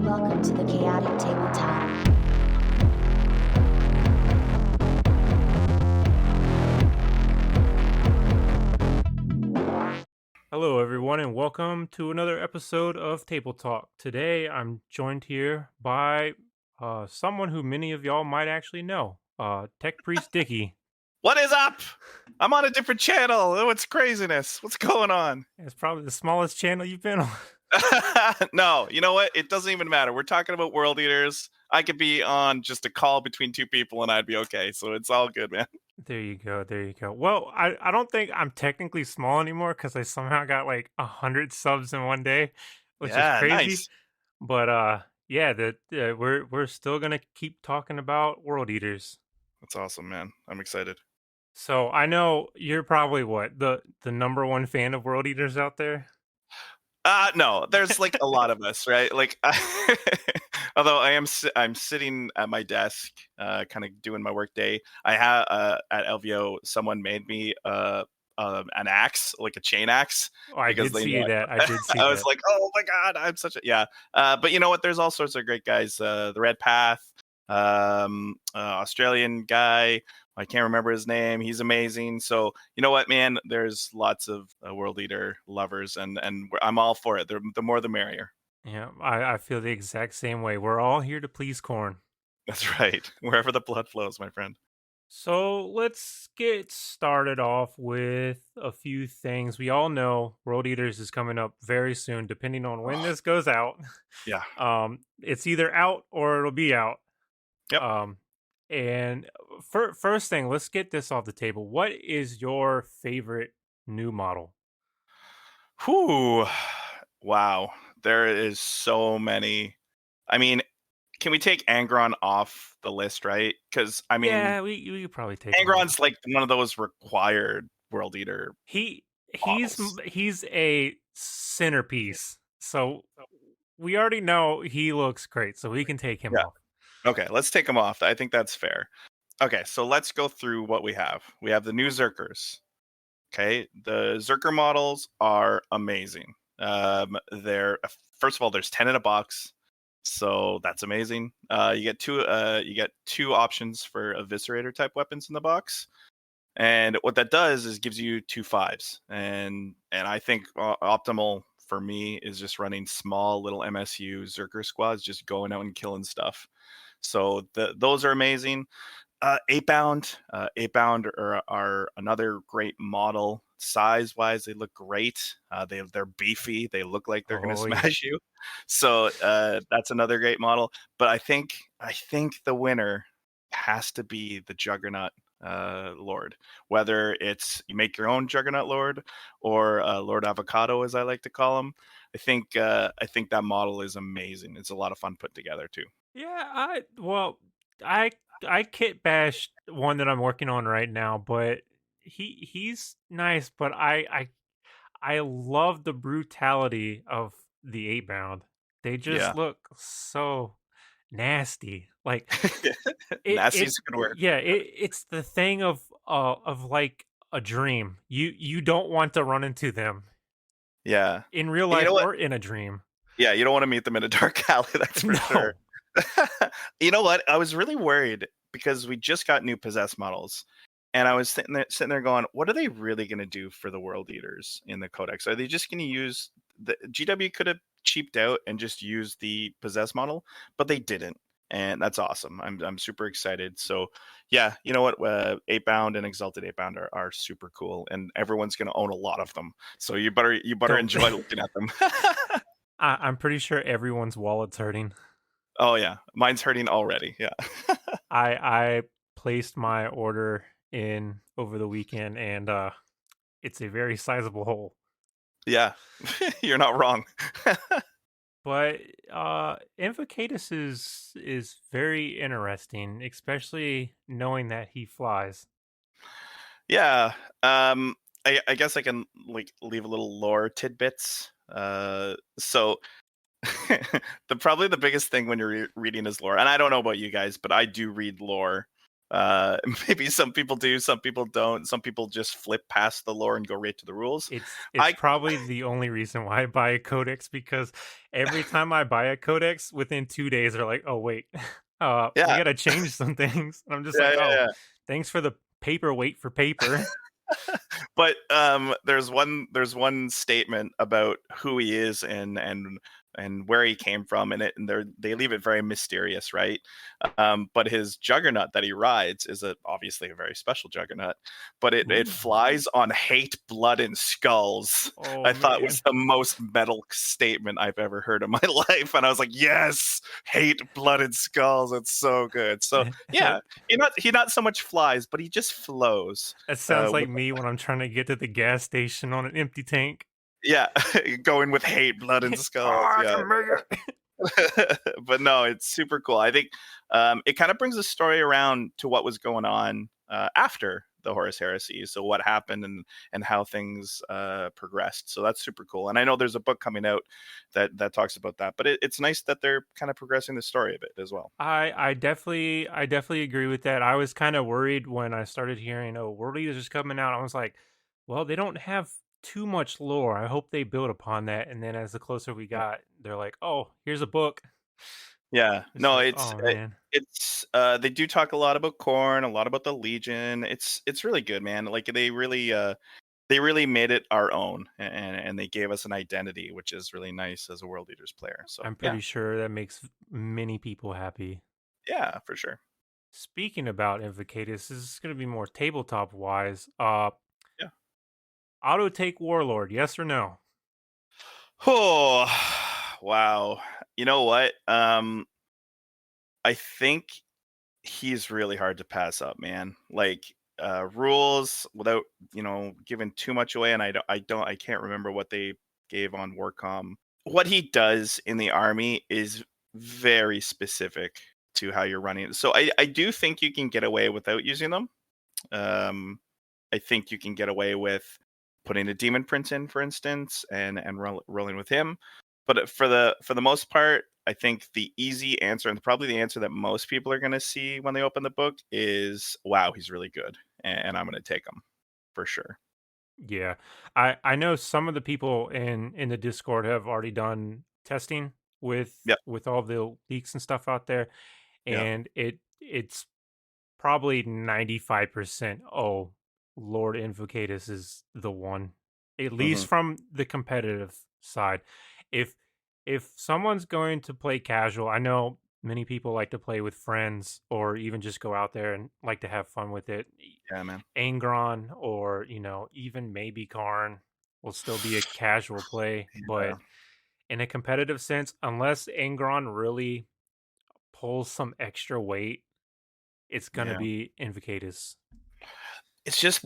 Welcome to the Chaotic Tabletop. Hello, everyone, and welcome to another episode of Table Talk. Today, I'm joined here by someone who many of y'all might actually know, Tech Priest Dickie. What is up? I'm on a different channel. Oh, it's craziness. What's going on? It's probably the smallest channel you've been on. No, you know what? It doesn't even matter. We're talking about World Eaters. I could be on just a call between two people and I'd be okay. So it's all good, man. There you go. There you go. Well, I don't think I'm technically small anymore because I somehow got like 100 subs in one day, which is Yeah, crazy. nice. But yeah, we're still gonna keep talking about World Eaters. That's awesome, man. I'm excited. So I know you're probably the number one fan of World Eaters out there. No, there's like a lot of us, right? Like, although I'm sitting at my desk, kind of doing my work day. I have at LVO, someone made me an axe, like a chain axe, Oh, I because did they see know that. I did see I was that. like, oh my god, I'm such a yeah. But you know what? There's all sorts of great guys. The Red Path, Australian guy. I can't remember his name. He's amazing. So you know what, man? There's lots of World Eater lovers, and I'm all for it. The more the merrier. Yeah, I feel the exact same way. We're all here to please corn. That's right. Wherever the blood flows, my friend. So let's get started off with a few things. We all know World Eaters is coming up very soon, depending on when this goes out. Yeah. It's either out or it'll be out. Yep. And first thing, let's get this off the table. What is your favorite new model? Whew. Wow. There is so many. I mean, can we take Angron off the list, right? Because I mean, Yeah, we could probably take him off. Angron's like one of those required World Eater He's models. he's a centerpiece. So we already know he looks great, so we can take him Yeah. off. Okay, let's take them off. I think that's fair. Okay, so let's go through what we have. We have the new Zerkers. Okay, the Zerker models are amazing. They're first of all, there's 10 in a box, so that's amazing. You get two options for eviscerator type weapons in the box, and what that does is gives you 2 5s, and I think optimal for me is just running small little MSU Zerker squads, just going out and killing stuff. So those are amazing. 8-bound. 8-bound are another great model. Size-wise, they look great. They're beefy. They look like they're going to Oh yeah. smash you. So that's another great model. But I think the winner has to be the Juggernaut Lord. Whether it's you make your own Juggernaut Lord or Lord Avocado, as I like to call him. I think that model is amazing. It's a lot of fun put together too. Yeah, I I kit bashed one that I'm working on right now, but he's nice, but I love the brutality of the 8-bound. They just Yeah. look so nasty. Like Nasty's a good word. it's the thing of like a dream. You don't want to run into them Yeah. in real And you life know what? or in a dream. Yeah, you don't want to meet them in a dark alley, that's for sure. No. You know what? I was really worried because we just got new possess models. And I was sitting there going, what are they really going to do for the World Eaters in the Codex? Are they just going to use the GW could have cheaped out and just used the possess model, but they didn't. And that's awesome. I'm super excited. So yeah, you know what? 8-bound and Exalted 8-bound are super cool, and everyone's going to own a lot of them. So you better Don't. enjoy looking at them. I'm pretty sure everyone's wallet's hurting. Oh yeah, mine's hurting already. Yeah. I placed my order in over the weekend, and it's a very sizable hole. Yeah. You're not wrong. But Invocatus is very interesting, especially knowing that he flies. Yeah. I guess I can like leave a little lore tidbits. So probably the biggest thing when you're reading is lore, and I don't know about you guys, but I do read lore Maybe some people do, some people don't. Some people just flip past the lore and go right to the rules. It's I probably the only reason why I buy a codex because every time I buy a codex, within 2 days, they're like, "Oh, wait, we yeah, gotta change some things." And I'm just yeah, like, yeah, "Oh, yeah. thanks for the paperweight for paper." But there's one statement about who he is and where he came from, and they leave it very mysterious, right? But his juggernaut that he rides is obviously a very special juggernaut, but it Ooh. flies on hate, blood, and skulls. Oh, I thought was man. the most metal statement I've ever heard in my life, and I was like, yes, hate, blood, and skulls. It's so good. So yeah, he not so much flies, but he just flows. That sounds like With me when I'm trying to get to the gas station on an empty tank. Yeah, going with hate, blood, and Oh, skulls. I Yeah. can make it. But no, it's super cool. I think it kind of brings the story around to what was going on after the Horus Heresy. So what happened and how things progressed. So that's super cool. And I know there's a book coming out that talks about that. But it's nice that they're kind of progressing the story a bit as well. I definitely agree with that. I was kind of worried when I started hearing, "Oh, World Eaters is coming out." I was like, "Well, they don't have too much lore. I hope they build upon that." And then as the closer we got, they're like, "Oh, here's a book." Yeah, It's no, like, it's "Oh uh, man." it's they do talk a lot about Corn, a lot about the Legion. It's really good, man. Like they really made it our own, and they gave us an identity, which is really nice as a World Eaters player. So I'm yeah, pretty sure that makes many people happy. yeah, for sure. Speaking about Invictus, this is going to be more tabletop wise. Yeah. Auto take Warlord, yes or no? Oh, wow. You know what? I think he's really hard to pass up, man. Like rules without giving too much away, and I can't remember what they gave on Warcom. What he does in the army is very specific to how you're running it. So I do think you can get away without using them. Um, I think you can get away with putting a demon prince in, for instance, and rolling with him. But for the most part, I think the easy answer, and probably the answer that most people are going to see when they open the book, is, "Wow, he's really good," and I'm going to take him for sure. Yeah. I know some of the people in the Discord have already done testing Yep, with all the leaks and stuff out there, yep, and it's probably 95%. Oh, Lord Invocatus is the one, at hmm least from the competitive side. If if someone's going to play casual, I know many people like to play with friends or even just go out there and like to have fun with it. yeah, man, Angron or, even maybe Karn will still be a casual play, yeah, but in a competitive sense, unless Angron really pulls some extra weight, it's gonna yeah. be Invocatus. It's just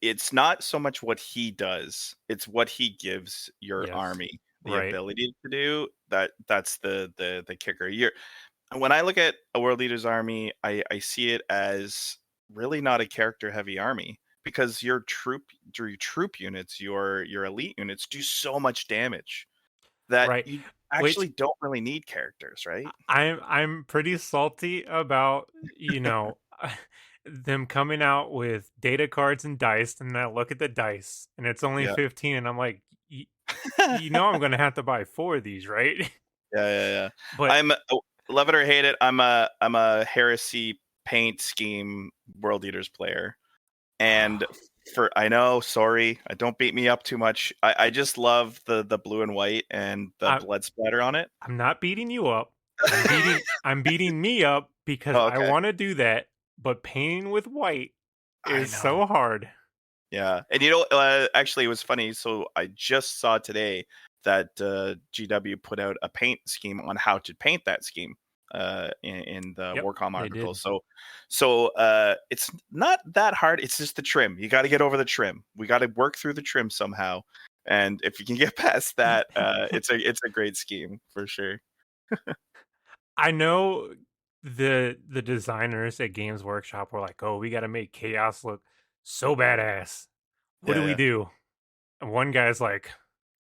it's not so much what he does, it's what he gives your Yes. army the Right. ability to do. That's the kicker. When I look at a world leader's army, I see it as really not a character heavy army, because your troop units, your elite units do so much damage that Right. you Which actually don't really need characters, right? I'm pretty salty about, them coming out with data cards and dice, and I look at the dice and it's only Yeah. 15 and I'm like, I'm gonna have to buy 4 of these, right?" Yeah, yeah, yeah. But Love it or hate it, I'm a heresy paint scheme world eaters player. And for I know, sorry, don't beat me up too much. I just love the blue and white and the I blood splatter on it. I'm not beating you up. I'm beating me up because Oh, I okay. wanna do that, but painting with white I is know. so hard. Yeah. And actually it was funny. So I just saw today that GW put out a paint scheme on how to paint that scheme in the Yep, Warcom they article. did. So it's not that hard. It's just the trim. You got to get over the trim. We got to work through the trim somehow. And if you can get past that, it's a great scheme for sure. I know the designers at Games Workshop were like, "Oh, we gotta make Chaos look so badass. What do Yeah, we yeah. do?" And one guy's like,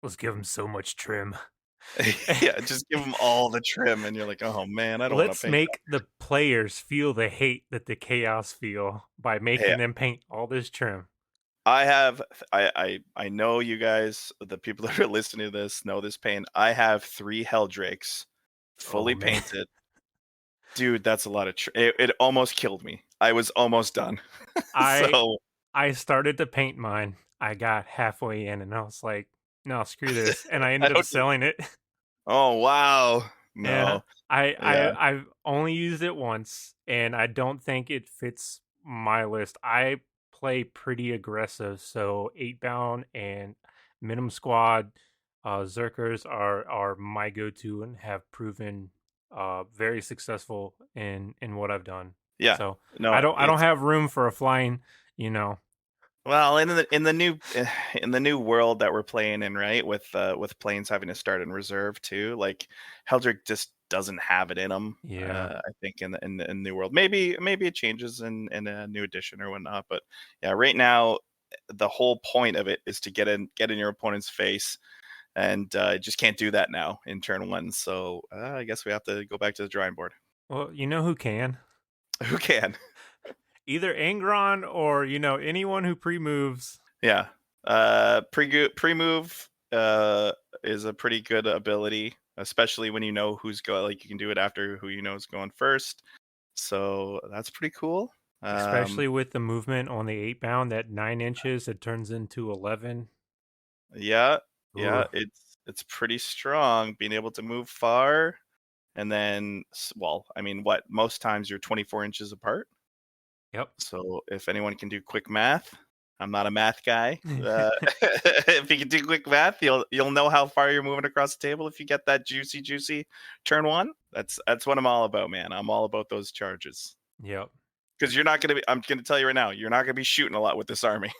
"Let's give him so much trim." Yeah, just give them all the trim, and you're like, "Oh, man, I don't wanna Let's paint that." make the players feel the hate that the chaos feel by Hey, making them paint all this trim. I have I know you guys, the people that are listening to this know this pain. I have 3 Helldrakes Oh fully man. painted. Dude, that's a lot of it almost killed me. I was almost done. I So, I started to paint mine. I got halfway in and I was like, no, screw this. And I I ended up don't selling it. Oh, wow. Yeah. No. I Yeah. I I've only used it once and I don't think it fits my list. I play pretty aggressive, so 8 bound and minimum squad Zerkers are my go-to and have proven very successful in what I've done. Yeah. So No, I don't it's have room for a flying, you know. well, in the new in the new world that we're playing in, right? With planes having to start in reserve too, like Heldrick just doesn't have it in him. Yeah. I think in the new world, maybe it changes in a new edition or whatnot. But yeah, right now the whole point of it is to get in your opponent's face, and just can't do that now in turn one. So I guess we have to go back to the drawing board. Well, you know who can? Who can? Either Angron or, anyone who pre-moves. Yeah. Pre-move is a pretty good ability, especially when you know who's going. Like you can do it after who you know is going first. So that's pretty cool. Um, Especially with the movement on the 8 bound, that 9 inches, it turns into 11. yeah, Ooh, yeah, it's pretty strong being able to move far, and then well, I mean, what most times you're 24 inches apart. yep. So if anyone can do quick math, I'm not a math guy. If you can do quick math, you'll know how far you're moving across the table if you get that juicy turn one. That's what I'm all about, man. I'm all about those charges. Yep. Because you're not gonna be I'm gonna tell you right now, you're not gonna be shooting a lot with this army.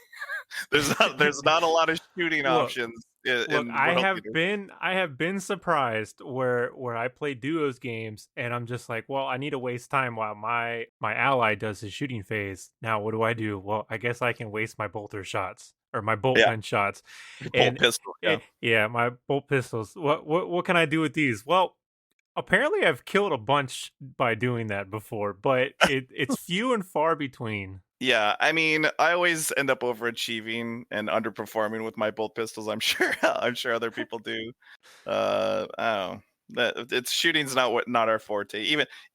There's not a lot of shooting Look, options look, in World Leader. I have been surprised where I play duos games and I'm just like, well, I need to waste time while my ally does his shooting phase. Now what do? Well, I guess I can waste my bolter shots or my bolt Yeah, gun shots. bolt And pistol, yeah. yeah, my bolt pistols. What can I do with these? Well, apparently I've killed a bunch by doing that before, but it's few and far between. Yeah, I mean, I always end up overachieving and underperforming with my bolt pistols. I'm sure I'm sure other people do. I don't know. That it's shooting's not our forte.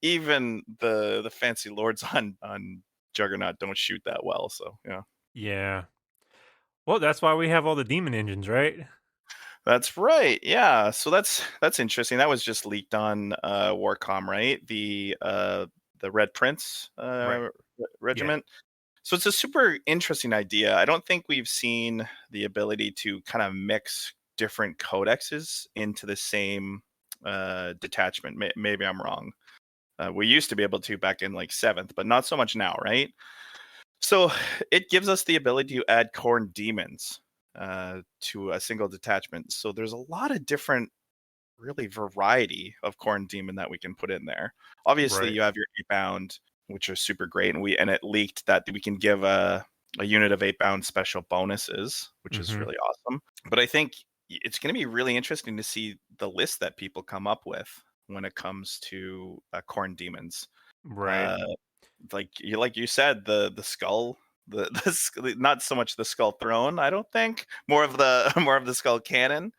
Even the fancy lords on Juggernaut don't shoot that well. So yeah, Yeah. Well, that's why we have all the demon engines, right? that's right. Yeah, so that's interesting. That was just leaked on Warcom, right? The Red Prince Right. Yeah. regiment. So it's a super interesting idea. I don't think we've seen the ability to kind of mix different codexes into the same detachment. Maybe I'm wrong. We used to be able to back in like seventh, but not so much now, right? So it gives us the ability to add corn demons to a single detachment. So there's a lot of different, really variety of corn demon that we can put in there. Obviously, Right. you have your 8 bound, which are super great, and it leaked that we can give a unit of 8 bound special bonuses, which is Mhm. really awesome. But I think it's going to be really interesting to see the list that people come up with when it comes to corn demons. Right. Uh, like you said, the skull. Not so much the skull throne, I don't think. More of the more of the skull cannon,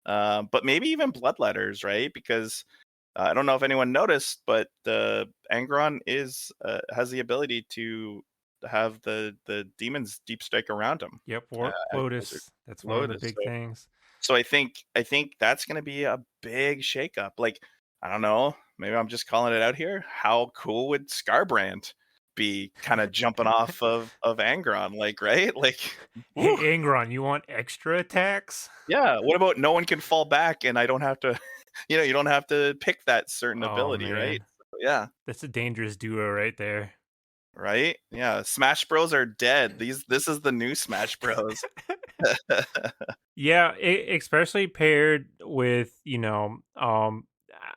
but maybe even bloodletters, right? Because I don't know if anyone noticed, but Angron is has the ability to have the demons deep strike around him Yep, uh, Warp as they're Quotas. That's one of the loaded. big things. So I think that's going to be a big shakeup. Like I don't know, maybe I'm just calling it out here. How cool would Scarbrand be, kind of jumping off of Angron, like right, like. Hey, Woo. Angron, you want extra attacks? Yeah, what about no one can fall back and I don't have to you don't have to pick that certain Oh, ability, right? man. So, yeah, That's a dangerous duo right there. right? Yeah, Smash Bros are dead. This is the new Smash Bros. Yeah, especially paired with,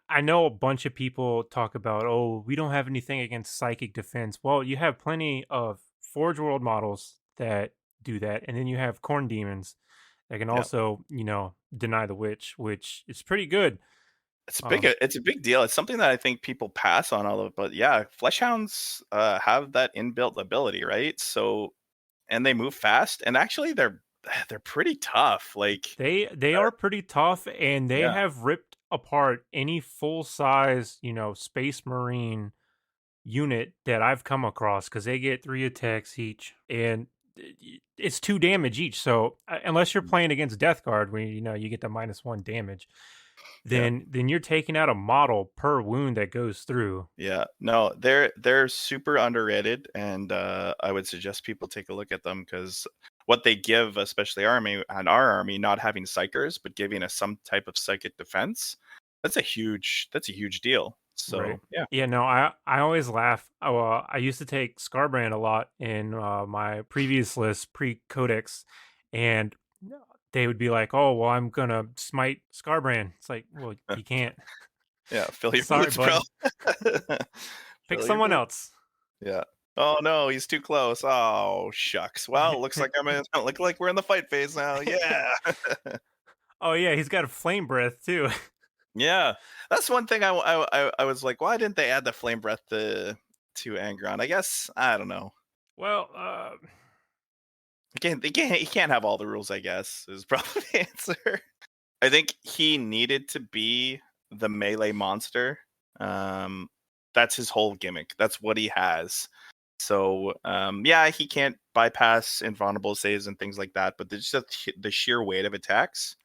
I know a bunch of people talk about, oh, we don't have anything against psychic defense. Well, you have plenty of Forge World models that do that, and then you have corn demons that can Yep. also, deny the witch, which is pretty good. It's big. Um, It's a big deal. It's something that I think people pass on all of. But yeah, fleshhounds have that inbuilt ability, right? So and they move fast, and actually they're pretty tough. Like they are pretty tough, and they yeah, have ripped apart any full size, Space Marine unit that I've come across because they get 3 attacks each, and it's 2 damage each. So unless you're playing against Death Guard, where you get the -1 damage, yeah. then you're taking out a model per wound that goes through. Yeah, no, they're super underrated, and I would suggest people take a look at them because what they give, especially our army, not having psychers but giving us some type of psychic defense, that's a huge deal. Right. So yeah, Yeah, no, I always laugh. I used to take Scarbrand a lot in my previous list pre-Codex, and they would be like, "Oh, well, I'm gonna smite Scarbrand." It's like, well, you can't. yeah, fill your Sorry, boots, bro. bud. Pick Fill your someone boots. else. Yeah. Oh no, he's too close. Oh shucks. Well, looks like look like we're in the fight phase now. Yeah. Oh yeah, he's got a flame breath too. Yeah, that's one thing I was like, why didn't they add the flame breath to Angron? I guess I don't know. Well, He can't have all the rules. I guess is probably the answer. I think he needed to be the melee monster. Um, that's his whole gimmick. That's what he has. So yeah, he can't bypass invulnerable saves and things like that. But just the sheer weight of attacks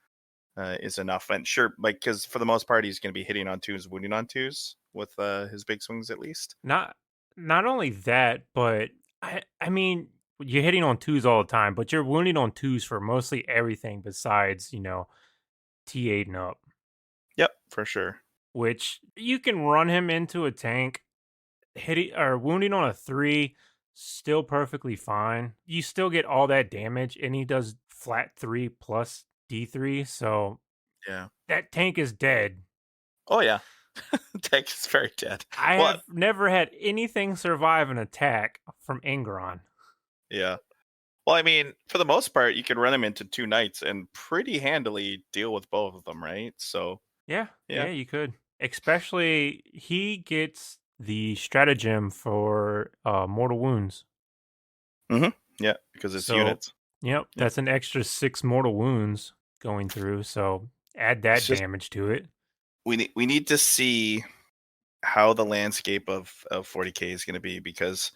is enough. And sure, like because for the most part, he's going to be hitting on twos, wounding on twos with his big swings at least. not not only that, but I mean, you're hitting on twos all the time, but you're wounding on twos for mostly everything besides, T8 and up. Yep, for sure. Which you can run him into a tank, hitting or wounding on a 3, still perfectly fine. You still get all that damage, and he does flat 3 plus D3, so Yeah. that tank is dead. Oh yeah, Tech is very dead. I Well, have never had anything survive an attack from Ingron. yeah. Well, I mean, for the most part, you can run him into two knights and pretty handily deal with both of them, right? So Yeah, yeah. yeah, you could. Especially he gets the stratagem for mortal wounds. Mm-hmm. Yeah, because it's So, units. yep, Yep. that's an extra 6 mortal wounds going through. So add It's that just damage to it. we need to see how the landscape of 40k is going to be because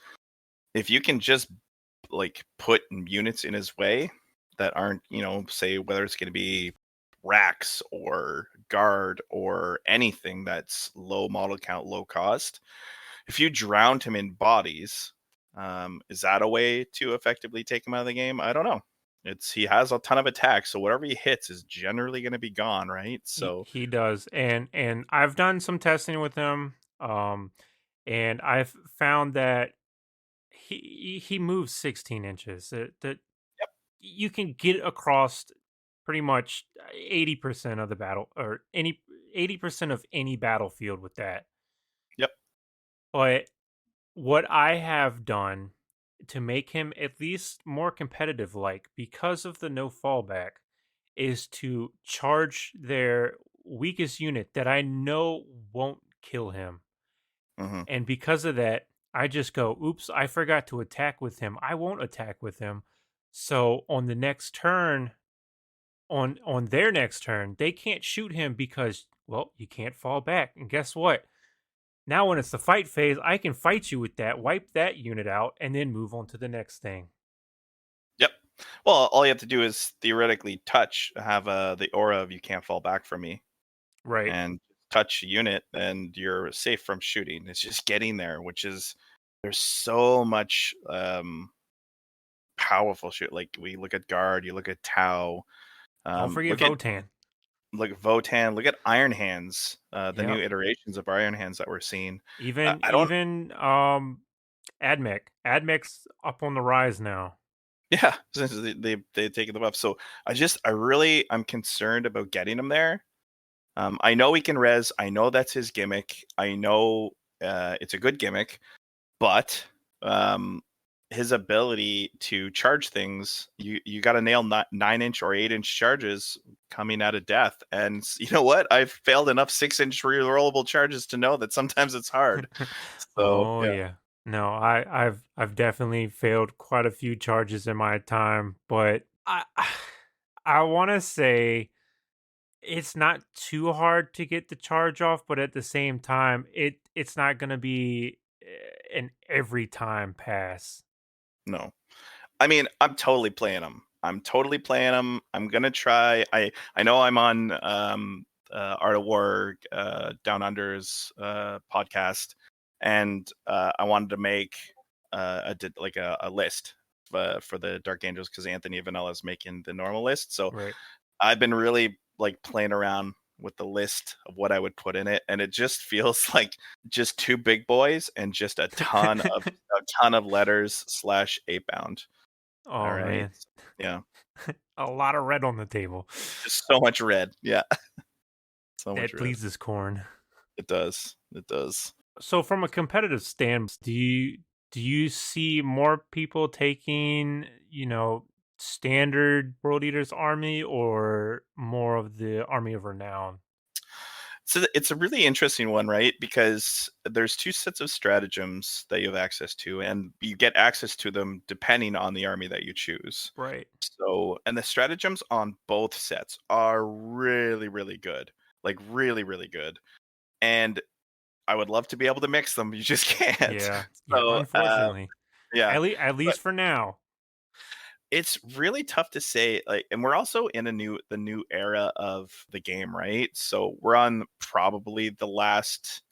if you can just like put units in his way that aren't, say whether it's going to be racks or guard or anything that's low model count, low cost, if you drowned him in bodies, is that a way to effectively take him out of the game? I don't know. He has a ton of attacks, so whatever he hits is generally going to be gone, right? So He does. And I've done some testing with him. And I've found that he moves 16 inches. That you can get across pretty much 80% of the battle or any 80% of any battlefield with that. yep. But what I have done to make him at least more competitive like because of the no fallback is to charge their weakest unit that I know won't kill him. Hmm. And because of that, I just go, oops, I forgot to attack with him. I won't attack with him. So on the next turn, on their next turn, they can't shoot him because, well, you can't fall back. And guess what? Now when it's the fight phase, I can fight you with that, wipe that unit out, and then move on to the next thing. Yep. Well, all you have to do is theoretically have the aura of you can't fall back from me, Right. and touch a unit, and you're safe from shooting. It's just getting there, which is there's so much powerful shit. Like we look at guard, you look at Tau, Don't forget look at Votan. Votan, look at Iron Hands, the new Yep. iterations of Iron Hands that we're seeing. Even I don't. even Admech. Admech's up on the rise now. Yeah, since they taken the buff. So I'm concerned about getting him there. I know he can res. I know that's his gimmick. I know it's a good gimmick, but his ability to charge things, you got to nail 9-inch or 8-inch charges coming out of death. And you know what? I've failed enough 6-inch rerollable charges to know that sometimes it's hard. So Oh yeah, yeah. No, I've definitely failed quite a few charges in my time, but I want to say it's not too hard to get the charge off, but at the same time, it's not going to be an every time pass. no. I mean, I'm totally playing them. I'm totally playing them. I'm gonna try. I know I'm on Art of War Down Under's podcast, and I wanted to make a list for the Dark Angels because Anthony Vanilla is making the normal list. So Right. I've been really like playing around with the list of what I would put in it, and it just feels like just two big boys and just a ton of letters slash 8 bound. All Oh right. man. Yeah. A lot of red on the table. Just so much red. Yeah. So much That red. pleases corn. It does. It does. So from a competitive stand, do you see more people taking, standard World Eaters army or more of the Army of Renown? So it's a really interesting one, right? Because there's two sets of stratagems that you have access to, and you get access to them depending on the army that you choose. Right. So, and the stratagems on both sets are really, really good. Like really, really good. And I would love to be able to mix them. You just can't. Yeah. Yeah. So, Unfortunately, yeah. at But least for now. it's really tough to say, like, and we're also in the new era of the game, right? So we're on probably the last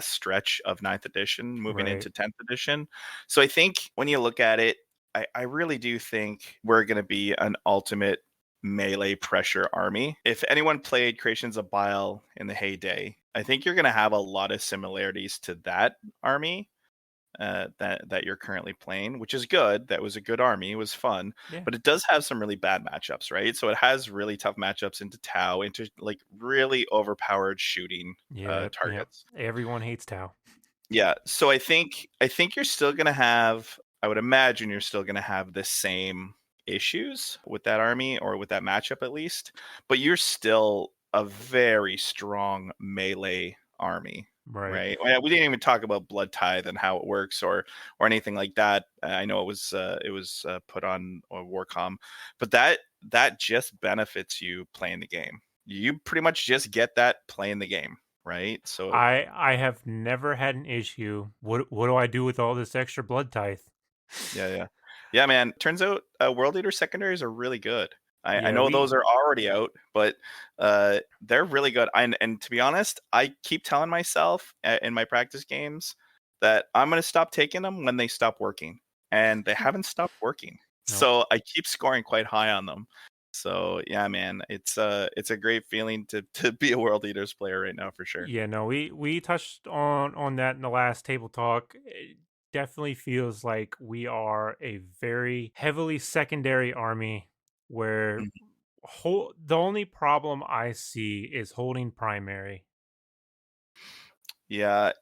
stretch of ninth edition, moving Right. into 10th edition. So I think when you look at it, I really do think we're going to be an ultimate melee pressure army. If anyone played Creations of Bile in the heyday, I think you're going to have a lot of similarities to that army that you're currently playing, which is good. That was a good army. It was fun, Yeah. but it does have some really bad matchups, right? So it has really tough matchups into Tau, into like really overpowered shooting Yeah. Yeah. targets. Everyone hates Tau. Yeah. So I think you're still gonna have. I would imagine you're still gonna have the same issues with that army or with that matchup at least, but you're still a very strong melee army, Right. right? We didn't even talk about blood tithe and how it works or anything like that. I know it was put on Warcom, but that just benefits you playing the game. You pretty much just get that playing the game, right? So I have never had an issue. What do I do with all this extra blood tithe? yeah. Yeah, man. Turns out World Eater secondaries are really good. I Yeah, know we those are already out, but they're really good. And to be honest, I keep telling myself in my practice games that I'm going to stop taking them when they stop working. And they haven't stopped working. no. So I keep scoring quite high on them. So yeah, man, it's a great feeling to be a World Eaters player right now for sure. Yeah, no, we touched on that in the last table talk. It definitely feels like we are a very heavily secondary army where the only problem I see is holding primary, Yeah,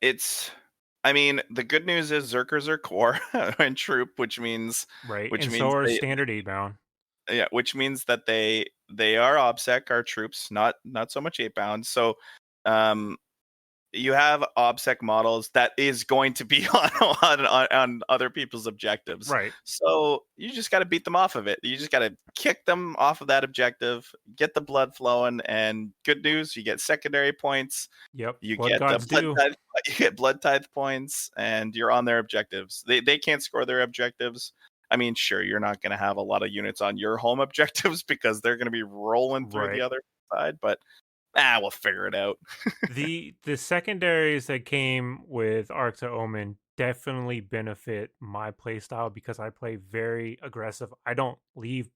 I mean, the good news is Zerkers are core and troop, right? which And so means are they standard 8 bound. yeah, which means that they are OBSEC, our troops, not so much 8 bound. So um you have OBSEC models that is going to be on other people's objectives. Right. So you just got to beat them off of it. You just got to kick them off of that objective, get the blood flowing, and good news, you get secondary points. Yep. You Blood get the gods blood do. tithe, you get blood tithe points, and you're on their objectives. They can't score their objectives. I mean, sure, you're not going to have a lot of units on your home objectives because they're going to be rolling through the Right. other side, but we'll figure it out. The secondaries that came with Arcta Omen definitely benefit my playstyle because I play very aggressive. I don't leave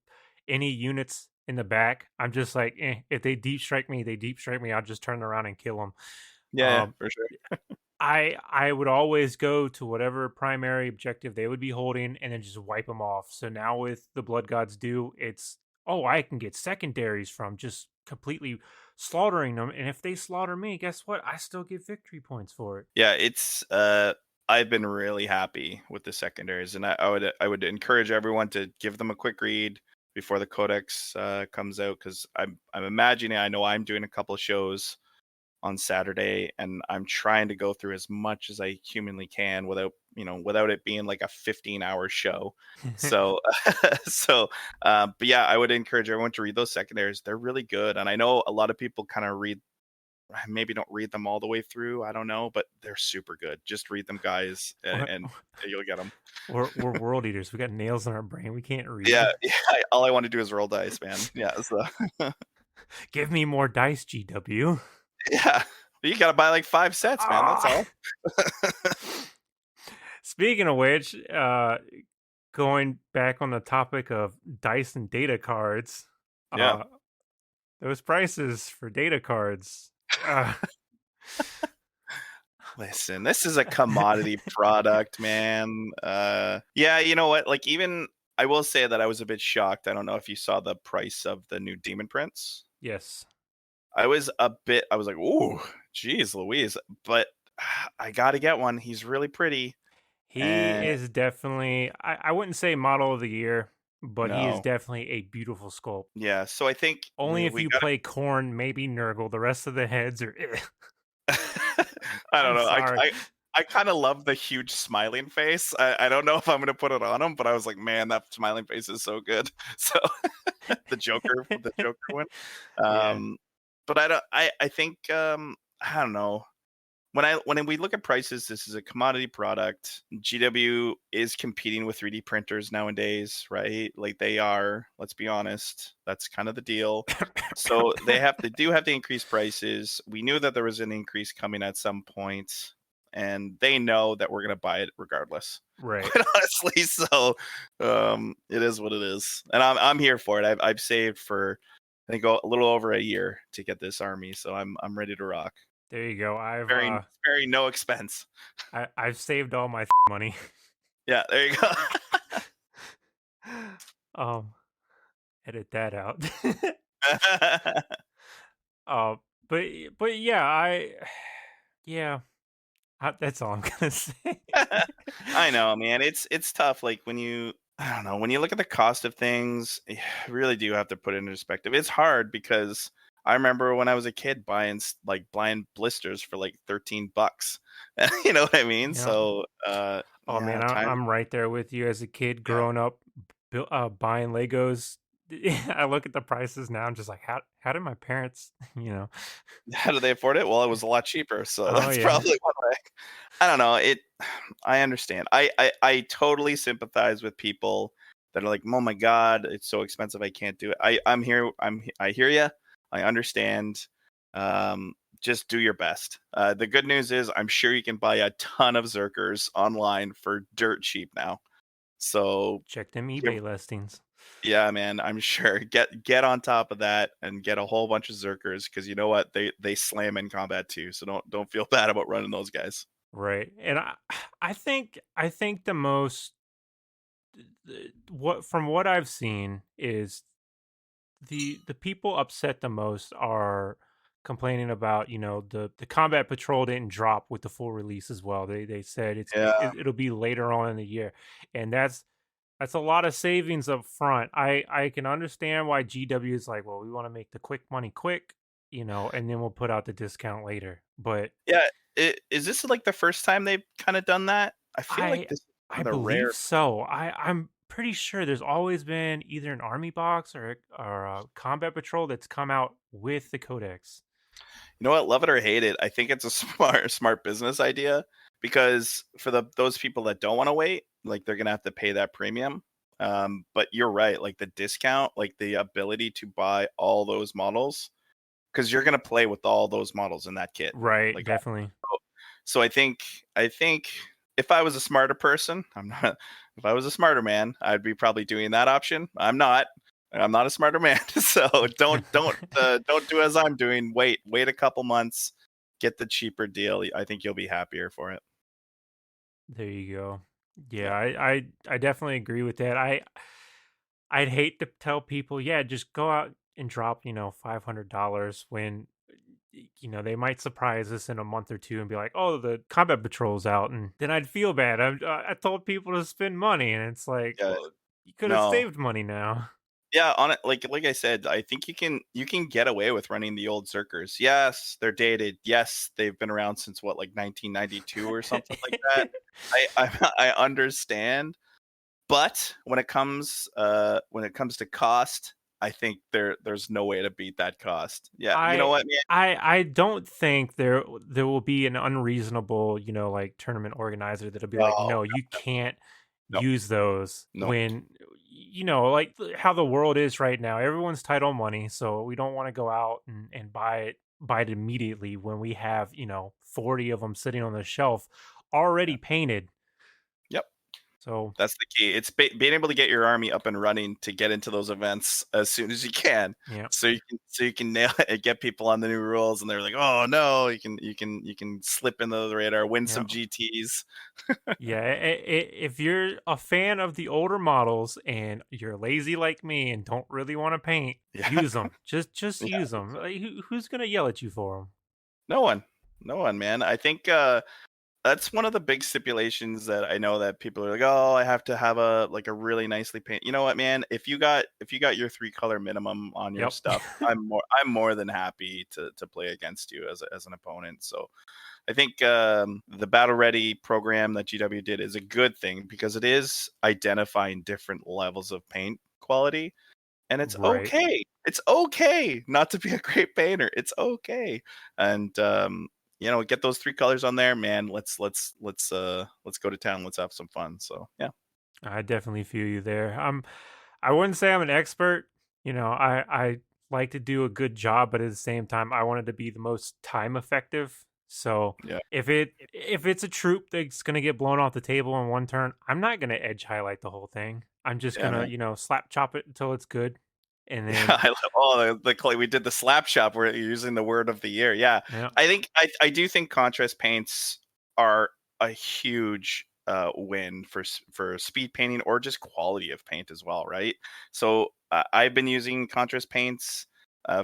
any units in the back. I'm just like, if they deep strike me, they deep strike me. I'll just turn around and kill them. Yeah, for sure. I would always go to whatever primary objective they would be holding and then just wipe them off. So now with the Blood Gods do, it's I can get secondaries from just completely slaughtering them, and if they slaughter me, guess what? I still get victory points for it. Yeah, it's I've been really happy with the secondaries, and I would encourage everyone to give them a quick read before the codex comes out, because I'm imagining, I know I'm doing a couple of shows on Saturday, and I'm trying to go through as much as I humanly can without, without it being like a 15-hour show. So, but yeah, I would encourage everyone to read those secondaries. They're really good, and I know a lot of people kind of maybe don't read them all the way through. I don't know, but they're super good. Just read them, guys, We're, and you'll get them. we're world eaters. We got nails in our brain. We can't Yeah, read. yeah. All I want to do is roll dice, man. Yeah, so Give me more dice, GW. yeah, you gotta buy like 5 sets, man. That's Ah! all. Speaking of which, going back on the topic of dice and data cards, Yeah. those prices for data cards. Uh, Listen, this is a commodity product, man. Yeah, you know what? Like, even I will say that I was a bit shocked. I don't know if you saw the price of the new Demon Prince. yes, I was like, ooh, geez, Louise. But I gotta get one. He's really pretty. he And is definitely. I wouldn't say model of the year, but he is no, definitely a beautiful sculpt. yeah. So I think Only if we you got. play Corn, maybe Nurgle. The rest of the heads are. I don't I'm know. sorry. I kind of love the huge smiling face. I don't know if I'm gonna put it on him, but I was like, man, that smiling face is so good. So the Joker one. Yeah, But I think I don't know. When we look at prices, this is a commodity product. GW is competing with 3D printers nowadays, right? Like, they are. Let's be honest. That's kind of the deal. So they do have to increase prices. We knew that there was an increase coming at some point, and they know that we're gonna buy it regardless. right. Quite honestly, so it is what it is, and I'm here for it. I've saved for, I think, a little over a year to get this army, so I'm ready to rock. There you go. Very no expense. I've saved all my money. Yeah, there you go. um, edit that out. uh, but yeah, yeah, that's all I'm gonna say. I know, man. It's tough. Like, I don't know, when you look at the cost of things, you really do have to put it into perspective. It's hard because I remember when I was a kid buying like blind blisters for like $13. You know what I mean? Yeah. So Oh man, yeah, time. I'm right there with you. As a kid Yeah. growing up, buying Legos. I look at the prices now. I'm just like, how did my parents, you know? How do they afford it? Well, it was a lot cheaper, so Oh that's yeah, probably why. I don't know. I understand. I totally sympathize with people that are like, "Oh my god, it's so expensive. I can't do it." I'm here. I hear you. I understand. Just do your best. The good news is, I'm sure you can buy a ton of Zerkers online for dirt cheap now. So check them give eBay listings. yeah, man, I'm sure. Get on top of that and get a whole bunch of Zerkers, because you know what? They slam in combat too. So don't feel bad about running those guys. Right. And I think the most what from what I've seen is the people upset the most are complaining about, the combat patrol didn't drop with the full release as well. They said Yeah. it'll be later on in the year. And that's a lot of savings up front. I can understand why GW is like, well, we want to make the quick money quick, and then we'll put out the discount later. But Yeah. Is this like the first time they've kind of done that? I feel like I this is one I of the believe rare. so. I'm pretty sure there's always been either an army box or a combat patrol that's come out with the codex. You know what? Love it or hate it, I think it's a smart business idea, because for those people that don't want to wait, like, they're gonna have to pay that premium. But you're right. Like, the discount, like the ability to buy all those models, because you're gonna play with all those models in that kit. Right, Like, definitely. so I think if I was a smarter person, I'm not. If I was a smarter man, I'd be probably doing that option. I'm not. I'm not a smarter man, so don't do as I'm doing. Wait a couple months, get the cheaper deal. I think you'll be happier for it. There you go. Yeah, Yeah. I definitely agree with that. I'd hate to tell people, yeah, just go out and drop, $500 when they might surprise us in a month or two and be like, "Oh, the combat patrol's out," and then I'd feel bad. I told people to spend money, and it's like, Yeah, well, you could have no. saved money now. Yeah, on it, like I said, I think you can get away with running the old Zerkers. Yes, they're dated. Yes, they've been around since what, like 1992 or something like that. I I understand, but when it comes to cost, I think there's no way to beat that cost. Yeah, you know I what, man? I don't think there will be an unreasonable, like tournament organizer that'll be like, No, no, you can't no, use those no. when like how the world is right now. Everyone's tight on money, so we don't want to go out and buy it immediately when we have 40 of them sitting on the shelf Yeah. already painted. Yep. So That's the key. It's being able to get your army up and running to get into those events as soon as you can, yeah, so you can nail it and get people on the new rules, and they're like, "Oh no!" You can slip into the radar, win yeah. some GTS. Yeah, if you're a fan of the older models and you're lazy like me and don't really want to paint, Yeah, use them. Just yeah. use them. Who's gonna yell at you for them? No one, no one, man. I think that's one of the big stipulations that I know that people are like, "Oh, I have to have a really nicely paint." You know what, man? If you got your 3-color minimum on your Yep. stuff, I'm more than happy to play against you as an opponent. So I think the Battle Ready program that GW did is a good thing because it is identifying different levels of paint quality, and it's Right. okay. It's okay not to be a great painter. It's okay, and get those 3 colors on there, man. Let's go to town. Let's have some fun. So yeah, I definitely feel you there. I wouldn't say I'm an expert. I like to do a good job, but at the same time, I want it to be the most time effective. So yeah, if it's a troop that's gonna get blown off the table in one turn, I'm not gonna edge highlight the whole thing. I'm just yeah, gonna, man. slap chop it until it's good. And Yeah, then I love we did the slap shop where you're using the word of the year. Yeah, yeah, I do think contrast paints are a huge win for speed painting or just quality of paint as well, right? So I've been using contrast paints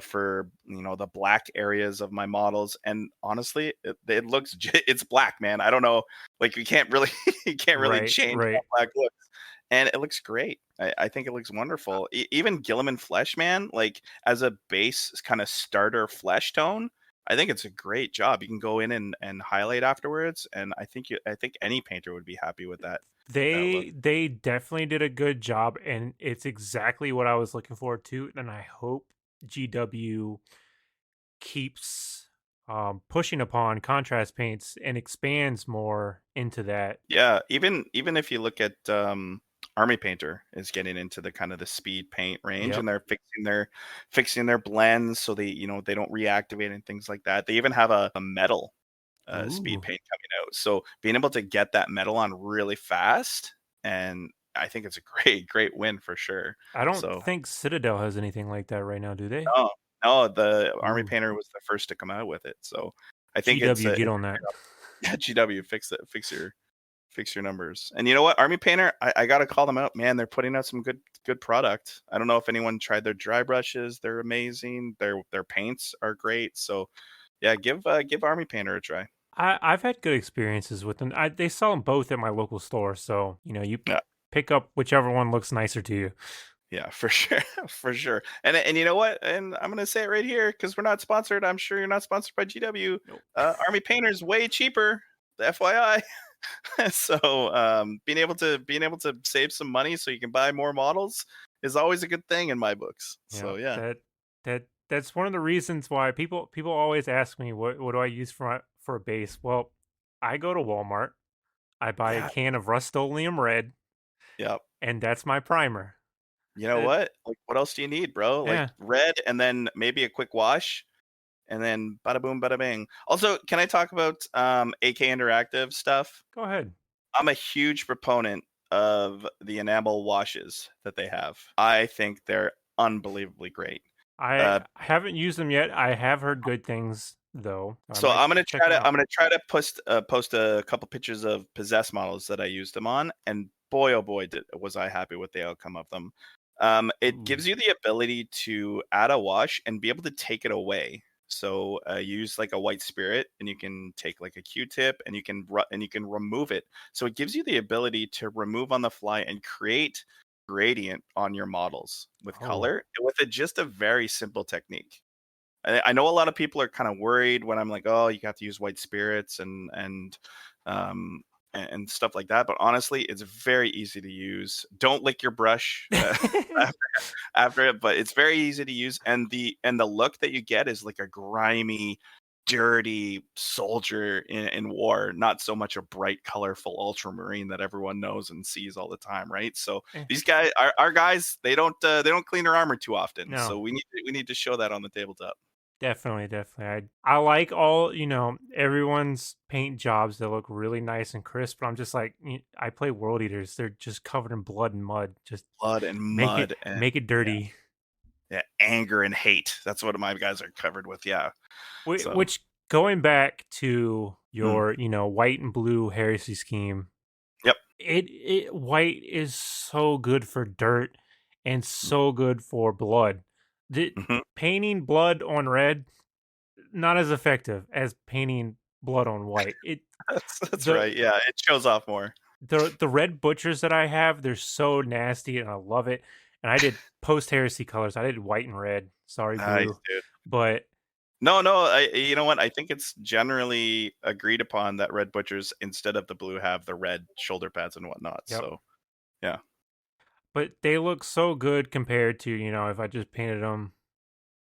for the black areas of my models, and honestly, it looks it's black, man. I don't know, like you can't really you can't really right, change how right. black looks, and it looks great. I think it looks wonderful. Even Gilliman Flesh, man, like as a base kind of starter flesh tone, I think it's a great job. You can go in and highlight afterwards, and I think any painter would be happy with that look. They definitely did a good job, and it's exactly what I was looking for too. And I hope GW keeps pushing upon contrast paints and expands more into that. Yeah, even if you look at Army Painter is getting into the kind of the speed paint range, Yep. and they're fixing their blends so they don't reactivate and things like that. They even have a metal speed Ooh. paint coming out. So being able to get that metal on really fast, and I think it's a great win for sure. I don't So think Citadel has anything like that right now, do they? no, no, the Army Ooh. Painter was the first to come out with it. So I think it's GW, a get it's on that. yeah, GW fix your numbers. And you know what, Army Painter, I gotta call them out, man. They're putting out some good product. I don't know if anyone tried their dry brushes. They're amazing. Their paints are great. So yeah, give Army Painter a try. I've had good experiences with them. They sell them both at my local store, so you Yeah. pick up whichever one looks nicer to you. Yeah, for sure, for sure. And you know what? And I'm gonna say it right here because we're not sponsored. I'm sure you're not sponsored by GW. Nope. Army Painter's way cheaper. FYI. So being able to save some money so you can buy more models is always a good thing in my books. Yeah, So yeah, that's one of the reasons why people always ask me what do I use for a base. Well, I go to Walmart, I buy a yeah, can of Rust-Oleum Red, yeah. and that's my primer. You know It, what? Like, what else do you need, bro? Like yeah, red, and then maybe a quick wash, and then bada boom, bada bing. Also, can I talk about AK Interactive stuff? go ahead. I'm a huge proponent of the enamel washes that they have. I think they're unbelievably great. I Uh, haven't used them yet. I have heard good things though. I so might I'm gonna check try them to out. I'm gonna try to post a couple pictures of possess models that I used them on, and boy oh boy was I happy with the outcome of them. It Ooh. gives you the ability to add a wash and be able to take it away. So use like a white spirit, and you can take like a Q-tip, and you can remove it. So it gives you the ability to remove on the fly and create gradient on your models with Oh. color with just a very simple technique. I know a lot of people are kind of worried when I'm like, oh, you have to use white spirits um and stuff like that. But honestly, it's very easy to use. Don't lick your brush after it, but it's very easy to use, and the look that you get is like a grimy, dirty soldier in war, not so much a bright, colorful ultramarine that everyone knows and sees all the time, right? So Eh, these guys, our guys, they don't clean their armor too often, no. so we need to show that on the tabletop. Definitely. I like all, everyone's paint jobs that look really nice and crisp, but I'm just like, I play World Eaters. They're just covered in blood and mud. Just Blood and make it mud and make it dirty. yeah, anger and hate. That's what my guys are covered with. Yeah. So Which going back to mm, your, white and blue heresy scheme, yep. it white is so good for dirt and Mm, so good for blood. mhm. Painting blood on red, not as effective as painting blood on white. That's The right. Yeah, it shows off more. the red butchers that I have, they're so nasty and I love it. And I did post heresy colors. I did white and red. Sorry, Nice, blue. dude. But No, no, you know what? I think it's generally agreed upon that red butchers instead of the blue have the red shoulder pads and whatnot. yep. So yeah, But they look so good compared to, if I just painted them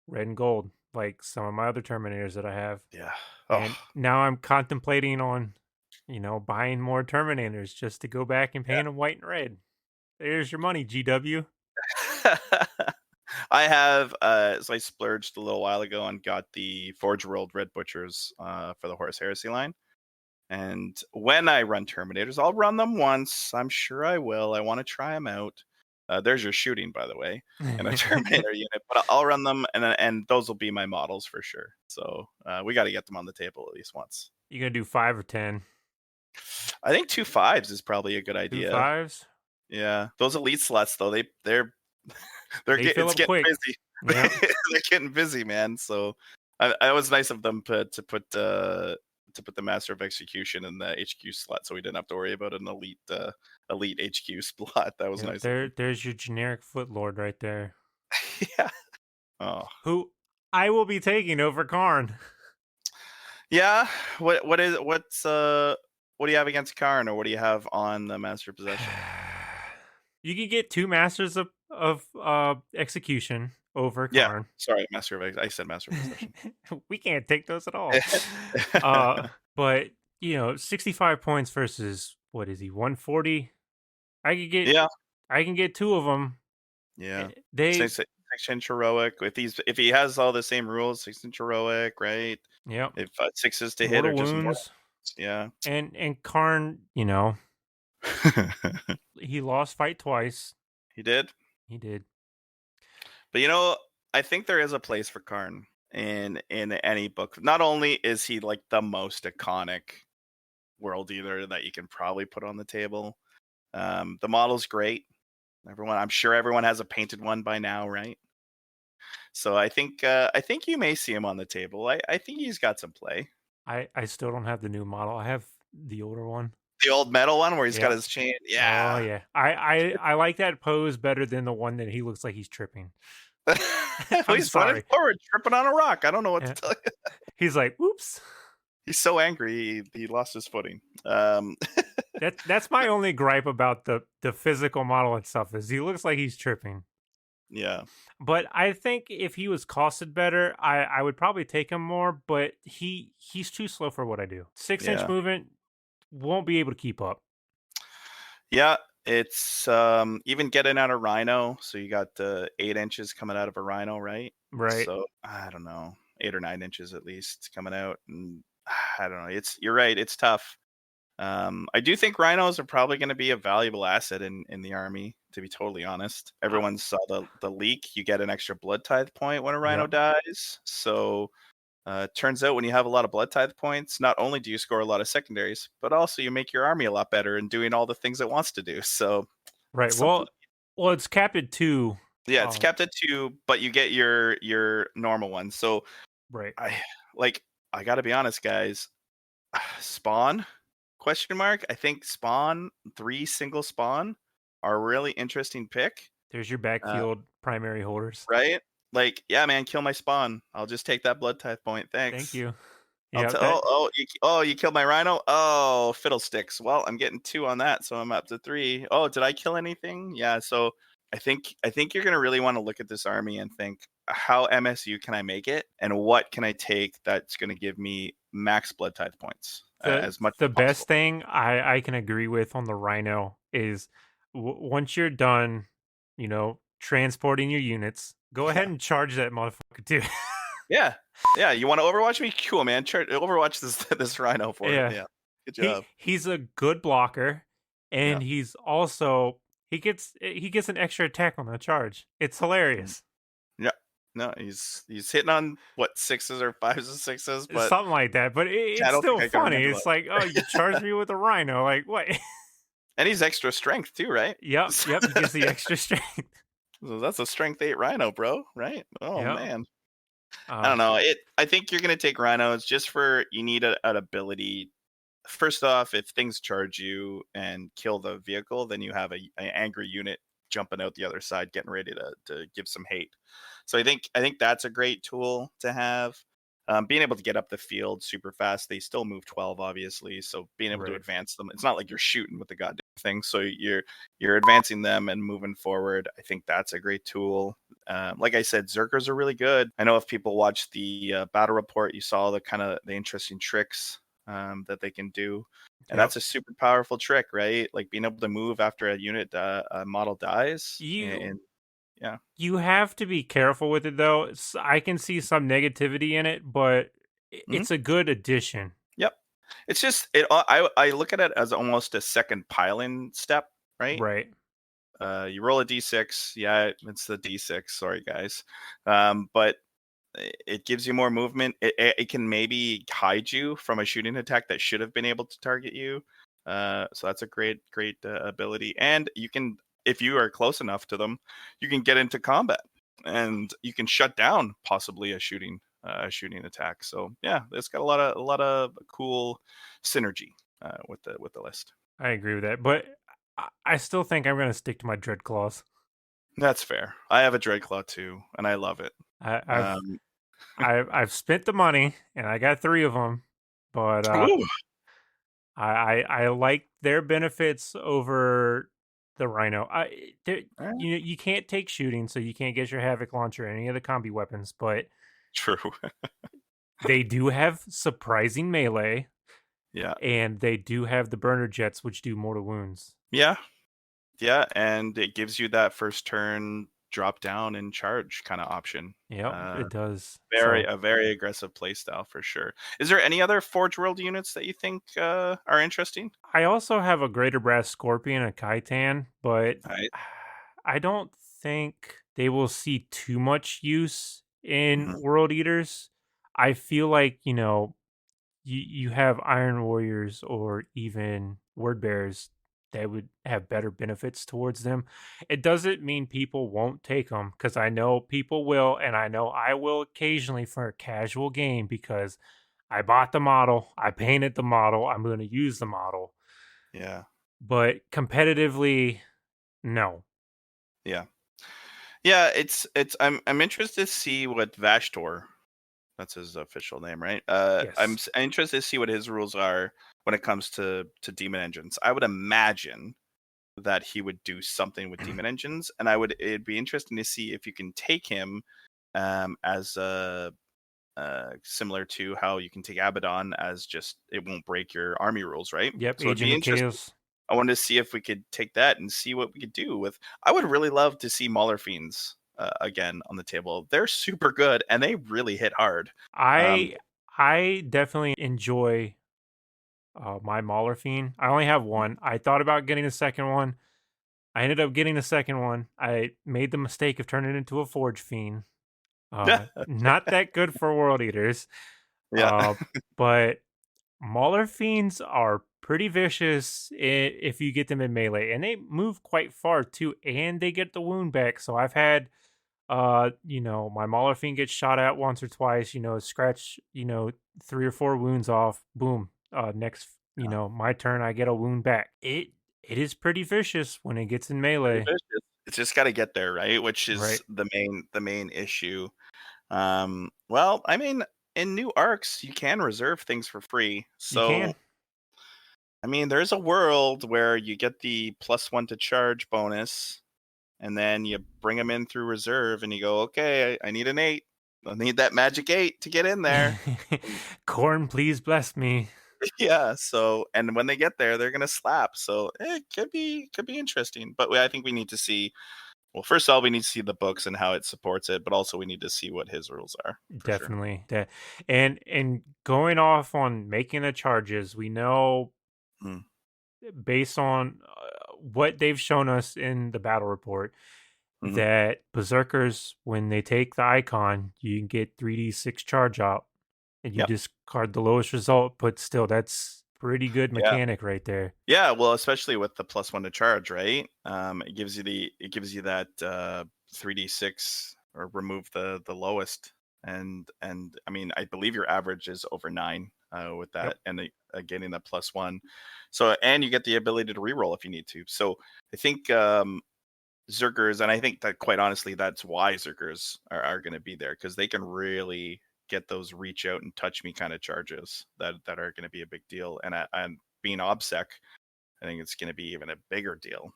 red and gold, like some of my other Terminators that I have. yeah. Oh, And now I'm contemplating on, buying more Terminators just to go back and paint them white and red. There's your money, GW. yeah. I have so I splurged a little while ago and got the Forge World Red Butchers for the Horus Heresy line. And when I run Terminators, I'll run them once. I'm sure I will. I want to try them out. There's your shooting, by the way, in a Terminator unit. But I'll run them, and those will be my models for sure. So we got to get them on the table at least once. You gonna do 5 or 10? I think 2 5s is probably a good Two idea. fives? Yeah, those elite slots though, they're They fill it's up getting quick. busy. Yep. They're getting busy, man. So it was nice of them to put the Master of Execution in the HQ slot, so we didn't have to worry about an elite HQ slot. That was Yep. nice of them. There's your generic foot lord right there. Yeah. Oh. Who I will be taking over Karn. Yeah. What do you have against Karn, or what do you have on the Master of Possession? You can get 2 masters of execution over Yeah. Karn. Sorry, I said Master of Possession. We can't take those at all. But 65 points versus what is he, 140? I could get Yeah. I can get 2 of them. Yeah. They 6-inch heroic. If he has all the same rules, 6-inch heroic, right? Yep. If 6s to hit Mortal or just more, wounds. yeah. And Karn, he lost fight twice. He did. He did. But I think there is a place for Karn in any book. Not only is he like the most iconic world eater that you can probably put on the table. The model's great. I'm sure everyone has a painted one by now, right? So I think you may see him on the table. I think he's got some play. I still don't have the new model. I have the older one. The old metal one where he's got Yep. his chain. Yeah. Oh yeah. I like that pose better than the one that he looks like he's tripping. Well, I'm he's running sorry. forward, tripping on a rock. I don't know what Yeah. to tell you. He's like, "Whoops." He's so angry he lost his footing. That's my only gripe about the physical model itself is he looks like he's tripping. Yeah. But I think if he was costed better, I would probably take him more, but he's too slow for what I do. 6-inch Yeah. movement won't be able to keep up. Yeah, it's even getting out a rhino. So you got 8 inches coming out of a rhino, right? Right. So I don't know, 8 or 9 inches at least coming out, and I don't know. You're right. It's tough. I do think rhinos are probably going to be a valuable asset in the army. To be totally honest, everyone saw the leak. You get an extra blood tithe point when a rhino Yep. dies. So turns out when you have a lot of blood tithe points, not only do you score a lot of secondaries, but also you make your army a lot better in doing all the things it wants to do. So Right. something. Well, it's capped at 2. Yeah, it's capped at 2, but you get your normal one. So Right. I like I got to be honest, guys. Spawn question mark. I think spawn 3 single spawn are a really interesting pick. There's your Uh, backfield primary holders. right? Like, yeah, man, kill my spawn. I'll just take that blood type point. Thank Thanks. you. I'll Yeah, tell. that You killed my rhino. Oh, fiddlesticks. Well, I'm getting 2 on that, so I'm up to 3. Oh, did I kill anything? Yeah. So I think you're gonna really want to look at this army and think, how MSU can I make it, and what can I take that's gonna give me max blood tithe points the as much as the best possible. thing I can agree with on the Rhino is once you're done, transporting your units, go ahead Yeah. and charge that motherfucker too. Yeah. Yeah. You want to Overwatch me? Cool, man. Overwatch this this rhino for it. Yeah. Yeah. Good He job. he's a good blocker, Yeah. and he's also he gets an extra attack on the charge. It's Mm. hilarious. Yeah. No, he's hitting on what, sixes or fives and sixes, but Something like that, but I it's don't think still I can funny. handle It's like, oh, you charged me with a rhino. Like, what? And he's extra strength too, right? Yep, yep. He gets the extra strength. So that's a strength 8 rhino, bro, right? Oh Yep. man. I Uh, don't know. I think you're gonna take rhinos just for you need an ability. First off, if things charge you and kill the vehicle, then you have an angry unit jumping out the other side, getting ready to give some hate. So I think that's a great tool to have. Being able to get up the field super fast. They still move 12, obviously. So being able to right. advance them, it's not like you're shooting with the goddamn thing. So you're advancing them and moving forward. I think that's a great tool. Like I said, Zerkers are really good. I know if people watch the battle report, you saw the interesting tricks that they can do. And Yep. that's a super powerful trick, right? Like being able to move after a unit a model dies. You And yeah. you have to be careful with it though. I can see some negativity in it, but Mhm. it's a good addition. Yep. It's just it. I look at it as almost a second piling step, right? Right. You roll a d6. Yeah, it's the d6. Sorry, guys. But it gives you more movement. It can maybe hide you from a shooting attack that should have been able to target you. So that's a great ability. And you can, if you are close enough to them, you can get into combat and you can shut down possibly a shooting attack. So yeah, it's got a lot of cool synergy with the list. I agree with that, but I still think I'm gonna stick to my dread claws. That's fair. I have a Dreadclaw too, and I love it. I, I've Um, I've spent the money and I got 3 of them, but Ooh, I like their benefits over the Rhino. eh, You can't take shooting, so you can't get your Havoc launcher or any of the combi weapons, but true. they do have surprising melee, Yeah. and they do have the burner jets, which do mortal wounds. Yeah. Yeah, and it gives you that first turn drop down and charge kind of option. Yep, Uh, it does. very So a very aggressive play style for sure. Is there any other Forge World units that you think are interesting? I also have a Greater Brass Scorpion, a Kaitan, but Right. I don't think they will see too much use in Mhm. World Eaters. I feel like, you have Iron Warriors or even Word Bears that would have better benefits towards them. It doesn't mean people won't take them because I know people will, and I know I will occasionally for a casual game because I bought the model, I painted the model, I'm going to use the model. Yeah. But competitively, no. Yeah. Yeah, it's I'm interested to see what Vashtor, that's his official name, right? I'm Yes. interested to see what his rules are when it comes to demon engines. I would imagine that he would do something with demon engines, and it'd be interesting to see if you can take him as similar to how you can take Abaddon as just it won't break your army rules, right? Yep, So it'd Agent be of interesting. Chaos. I wanted to see if we could take that and see what we could do with. I would really love to see Mauler Fiends again on the table. They're super good and they really hit hard. Um, I I definitely enjoy my Mauler Fiend. I only have one. I thought about getting a second one. I ended up getting a second one. I made the mistake of turning it into a Forge Fiend. yeah, Not that good for World Eaters. yeah, Uh, but Mauler Fiends are pretty vicious if you get them in melee, and they move quite far too, and they get the wound back. So I've had My Mauler fiend gets shot at once or twice, scratch, 3 or 4 wounds off, boom. Next, Yeah. my turn, I get a wound back. It is pretty vicious when it gets in Pretty melee, vicious. It's just got to get there, right? Which is right? the main issue. Well, I mean, in new arcs, you can reserve things for free. You So, can. I mean, there's a world where you get the +1 to charge bonus, and then you bring them in through reserve, and you go, okay, I need an 8. I need that magic 8 to get in there. Corn, please bless me. Yeah. So, and when they get there, they're gonna slap. So it could be interesting. But I think we need to see. Well, first of all, we need to see the books and how it supports it, but also we need to see what his rules are for sure. Definitely. And going off on making the charges, we know Mm, based on what they've shown us in the battle report mhm. that berserkers, when they take the icon, you can get 3d6 charge out and you Yep. discard the lowest result, but still that's pretty good Yeah. mechanic right there. Yeah. Well, especially with the +1 to charge, right? It gives you that 3d6 or remove the lowest, and I mean, I believe your average is over 9 with Yep. that, and getting that +1. So, and you get the ability to reroll if you need to. So I think Zergers, and I think that quite honestly, that's why Zergers are going to be there, because they can really get those reach out and touch me kind of charges that are going to be a big deal. And being OBSEC, I think it's going to be even a bigger deal.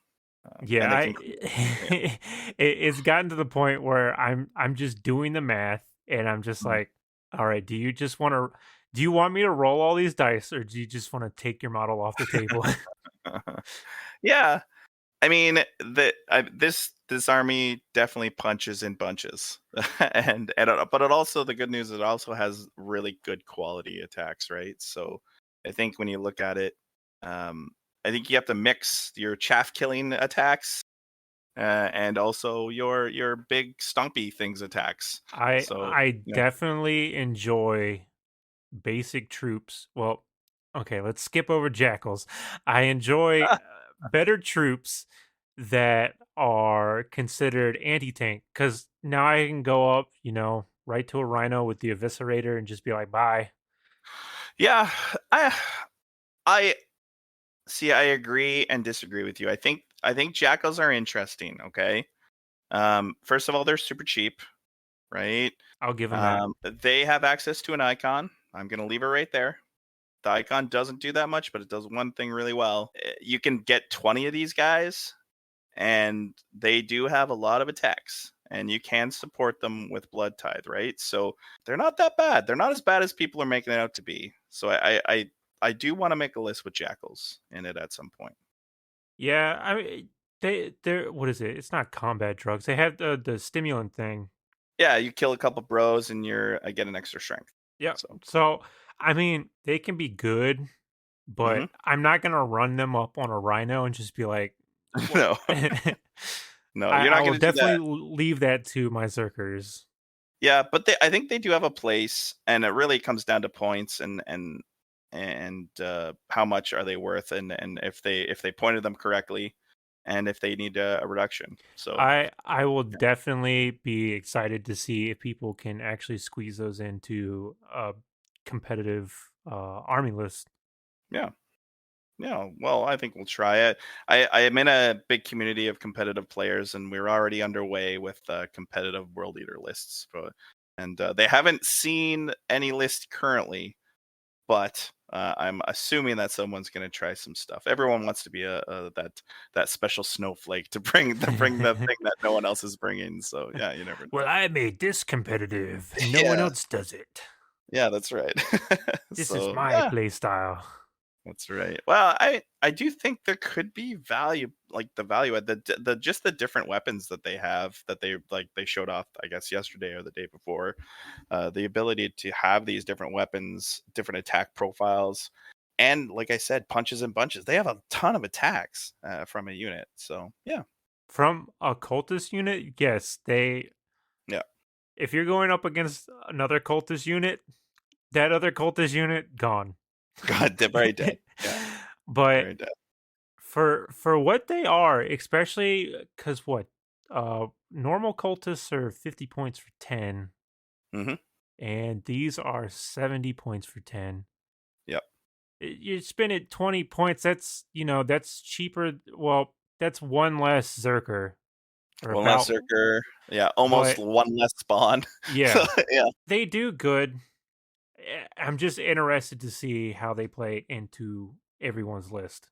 Yeah, And they I can, yeah. it's gotten to the point where I'm just doing the math and I'm just Mm. like, all right, do you want me to roll all these dice or do you just want to take your model off the table? Yeah, I mean, this army definitely punches in bunches, but it also, the good news is it also has really good quality attacks, right? So I think when you look at it, um, I think you have to mix your chaff killing attacks and also your big stumpy things attacks. I So I you know, definitely enjoy basic troops. Well, okay, let's skip over jackals. I enjoy better troops that are considered anti-tank because now I can go up, right to a rhino with the eviscerator and just be like, bye. yeah, I I see. I agree and disagree with you. I think jackals are interesting. Okay, first of all, they're super cheap, right? I'll give them that. They have access to an icon. I'm going to leave it right there. The icon doesn't do that much, but it does one thing really well. You can get 20 of these guys, and they do have a lot of attacks, and you can support them with Blood Tithe, right? So they're not that bad. They're not as bad as people are making it out to be. So I do want to make a list with jackals in it at some point. Yeah, I mean, they're what is it? It's not combat drugs. They have the stimulant thing. Yeah, you kill a couple bros, and I get an extra strength. Yep. So, So I mean, they can be good, hmm. but I'm not gonna run them up on a rhino and just be like, "What?" No, no, I you're I not will going to do definitely that. leave that to my Zerkers. Yeah, but I think they do have a place, and it really comes down to points and how much are they worth, and if they pointed them correctly, and if they need a reduction. So I will yeah, definitely be excited to see if people can actually squeeze those into a competitive army list. yeah, yeah. Well, I think we'll try it. I am in a big community of competitive players, and we're already underway with competitive world leader lists. And they haven't seen any list currently, but I'm assuming that someone's going to try some stuff. Everyone wants to be that special snowflake to bring the thing that no one else is bringing. So yeah, you never Well, know. I made this competitive, and no one Yeah, else does it. yeah, that's right. This is So my yeah, play style. that's right. Well, I do think there could be value, like the value at the just the different weapons that they have, that they showed off, I guess yesterday or the day before. The ability to have these different weapons, different attack profiles, and like I said, punches and bunches. They have a ton of attacks from a unit. So yeah, From a cultist unit, yes, they. yeah. If you're going up against another cultist unit, that other cultist unit gone. God, they're very dead. Yeah, But very dead. for what they are, especially because what normal cultists are 50 points for 10, Mm-hmm. and these are 70 points for 10. Yep. You spend it 20 points. That's cheaper. Well, that's one less Zerker, or One less about. Zerker. Yeah, almost But one less spawn. So yeah, yeah. they do good. I'm just interested to see how they play into everyone's list.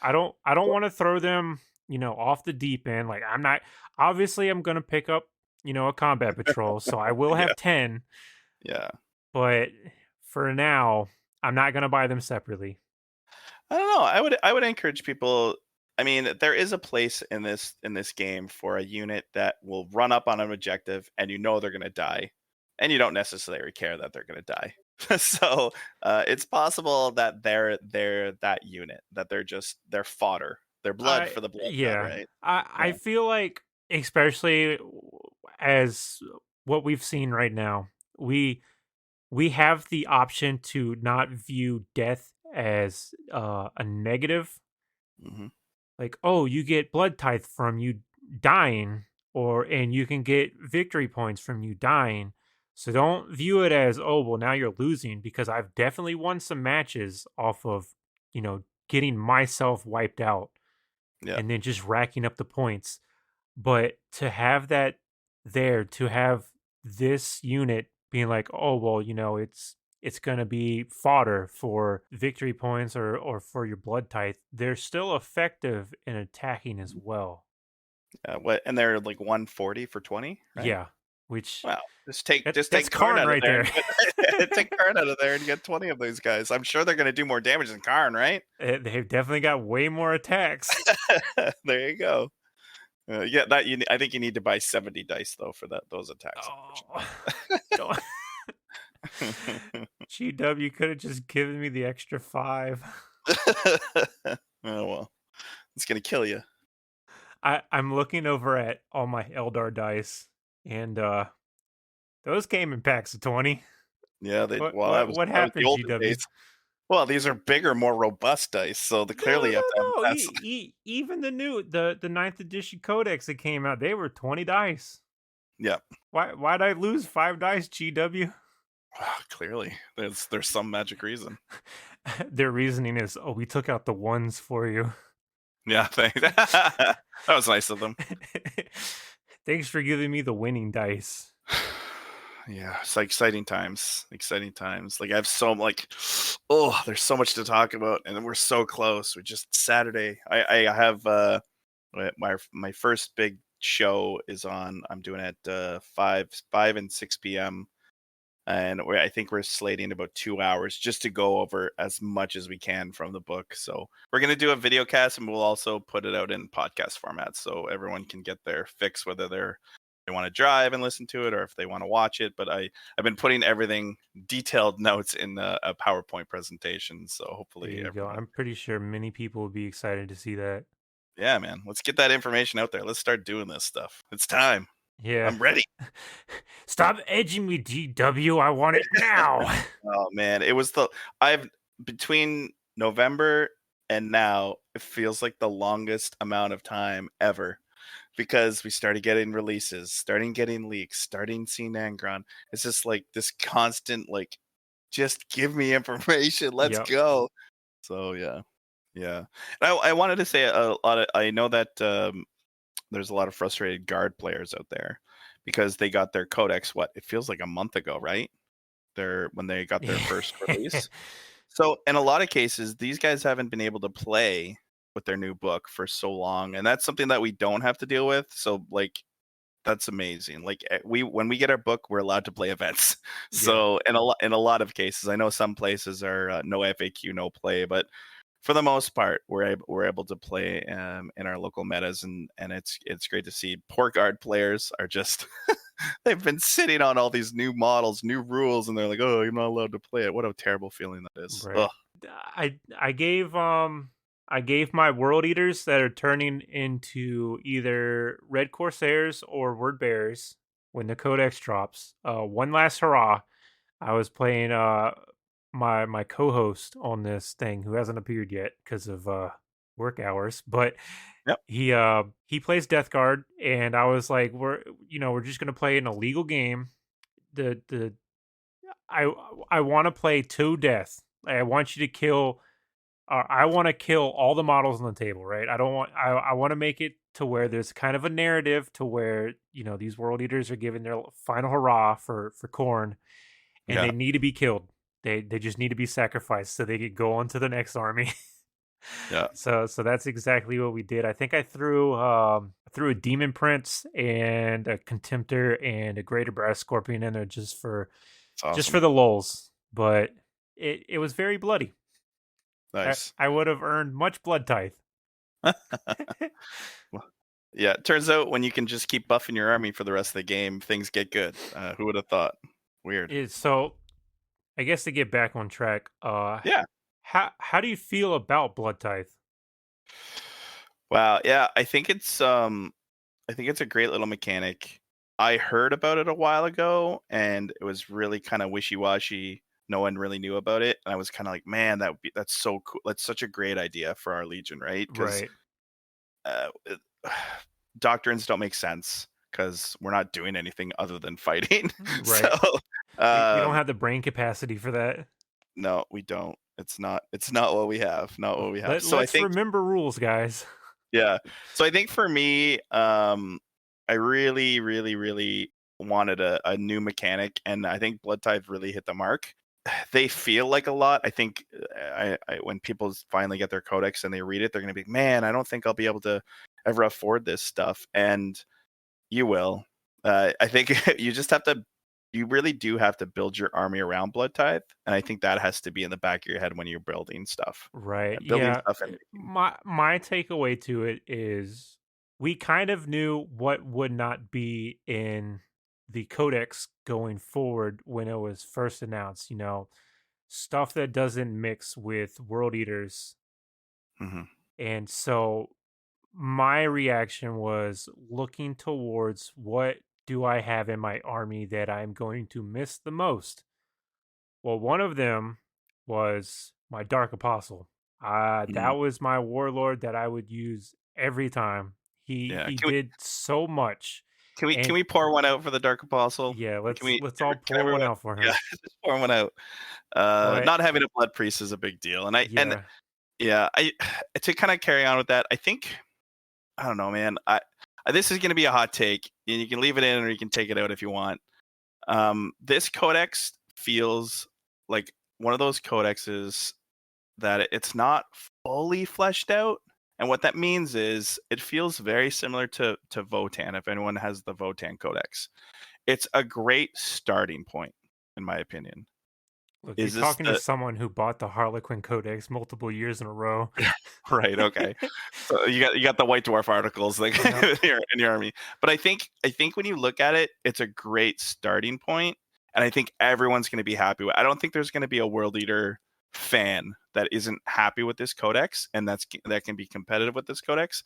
I don't want to throw them, off the deep end. Like I'm not obviously I'm going to pick up, a combat patrol, so I will Yeah. have 10, Yeah. but for now, I'm not going to buy them separately. I don't know. I would encourage people. I mean, there is a place in this game for a unit that will run up on an objective and you know they're going to die, and you don't necessarily care that they're going to die. So it's possible that they're that unit, that they're fodder, they're blood I for the blood god, Yeah. right? I Yeah. feel like, especially as what we've seen right now, we have the option to not view death as a negative. Hmm. Like, oh, you get blood tithe from you dying, and you can get victory points from you dying. So don't view it as, oh, well, now you're losing, because I've definitely won some matches off of, getting myself wiped out Yeah. and then just racking up the points. But to have that there, to have this unit being like, oh well, it's gonna be fodder for victory points or for your blood tithe, they're still effective in attacking as well. What? And they're like 140 for 20, right? Yeah, which Wow. Just take that's Karn Karn out of right there there. and take Karn out of there and you get 20 of those guys. I'm sure they're going to do more damage than Karn, right? They've definitely got way more attacks. There you go. Yeah, I think you need to buy 70 dice though for those attacks. Oh, don't. GW could have just given me the extra 5. Oh well, it's gonna kill you. I'm looking over at all my Eldar dice, and those came in packs of 20. Yeah, What well, what what that was the happened, olden GW? days. Well, these are bigger, more robust dice, so No, clearly you have to have no, the no. best. Even the ninth edition codex that came out, they were 20 dice. Yeah, Why'd I lose 5 dice, GW? clearly there's some magic reason. Their reasoning is, oh, we took out the ones for you. Yeah, thanks. That was nice of them. Thanks for giving me the winning dice. Yeah, it's like exciting times. Exciting times. Like I have oh, there's so much to talk about, and we're so close. We just Saturday. I have my first big show is on. I'm doing it 5 and 6 p.m. And I think we're slating about 2 hours just to go over as much as we can from the book. So we're gonna do a video cast, and we'll also put it out in podcast format so everyone can get their fix, whether they want to drive and listen to it or if they want to watch it. But I've been putting everything, detailed notes, in a PowerPoint presentation. So There hopefully you go. everyone. I'm pretty sure many people would be excited to see that. Yeah, man. Let's get that information out there. Let's start doing this stuff. It's time. Yeah. I'm ready. Stop edging me, GW. I want it now. Oh man, I've between November and now, it feels like the longest amount of time ever, because we started getting releases, starting getting leaks, starting seeing Angron. It's just like this constant, like, just give me information. Let's Yep. go. So yeah, yeah. And I wanted to say I know that there's a lot of frustrated guard players out there because they got their codex. What, it feels like a month ago, right? When they got their first release. So in a lot of cases, these guys haven't been able to play with their new book for so long, and that's something that we don't have to deal with. So like, that's amazing. Like when we get our book, we're allowed to play events. So in a lot of cases, I know some places are no FAQ, no play, but for the most part, we're able to play in our local metas, and it's great to see. Poor guard players are just they've been sitting on all these new models, new rules, and they're like, oh, you're not allowed to play it. What a terrible feeling that is. Right. Ugh. I gave my world eaters that are turning into either red corsairs or word bearers when the codex drops. One last hurrah. I was playing my co-host on this thing who hasn't appeared yet because of work hours, but Yep. He plays Death Guard, and I was like, we're just gonna play an illegal game. The I I want to play to death. I want you to kill. I want to kill all the models on the table, right? I don't want. I want to make it to where there's kind of a narrative to where these world eaters are giving their final hurrah for corn, and Yeah. they need to be killed. They just need to be sacrificed so they could go on to the next army. Yeah. So that's exactly what we did. I think I threw a demon prince and a contemptor and a greater brass scorpion in there It's just for awesome. the lulz, but it was very bloody. I Nice. I would have earned much blood tithe. Well, yeah, it turns out when you can just keep buffing your army for the rest of the game, things get good. Who would have thought? Weird. So I guess to get back on track, Yeah. how do you feel about blood tithe? Wow. Yeah, I think it's a great little mechanic. I heard about it a while ago and it was really kind of wishy-washy. No one really knew about it. And I was kind of like, man, that's so cool. That's such a great idea for our Legion, right? Because Right, uh, it- doctrines don't make sense because we're not doing anything other than fighting. So right. We don't um have the brain capacity for that. no, we don't. It's not what we have. Not what we have. So I Let's think remember rules, guys. yeah. So I think for me, I really, really, really wanted a new mechanic, and I think Blood Tithe really hit the mark. They feel like a lot. I think when people finally get their codex and they read it, they're going to be, man, I don't think I'll be able to ever afford this stuff, and you will. I think you just have to. You really do have to build your army around Blood Tithe, and I think that has to be in the back of your head when you're building stuff. Right. Building Yeah. stuff and making. My takeaway to it is we kind of knew what would not be in the codex going forward when it was first announced, stuff that doesn't mix with world eaters. Mhm. And so my reaction was looking towards what do I have in my army that I'm going to miss the most? Well, one of them was my Dark Apostle. That Mhm. was my warlord that I would use every time. He Yeah. he did so much, Can and we pour one out for the Dark Apostle? yeah, Can let's we let's all can pour one everyone out for yeah, him. just pour one out. But Not having a blood priest is a big deal. And yeah, yeah, I to kind of carry on with that, I think I don't know, man. This is going to be a hot take, and you can leave it in or you can take it out if you want. This codex feels like one of those codexes that it's not fully fleshed out. And what that means is it feels very similar to Votan, if anyone has the Votan codex. It's a great starting point, in my opinion. look, you're Is this talking to the someone who bought the Harlequin Codex multiple years in a row. right? Okay, so you got the White Dwarf articles like Yeah, in your army, but I think when you look at it, it's a great starting point, and I think everyone's going to be happy with. I don't think there's going to be a World Eater fan that isn't happy with this codex, and that can be competitive with this codex.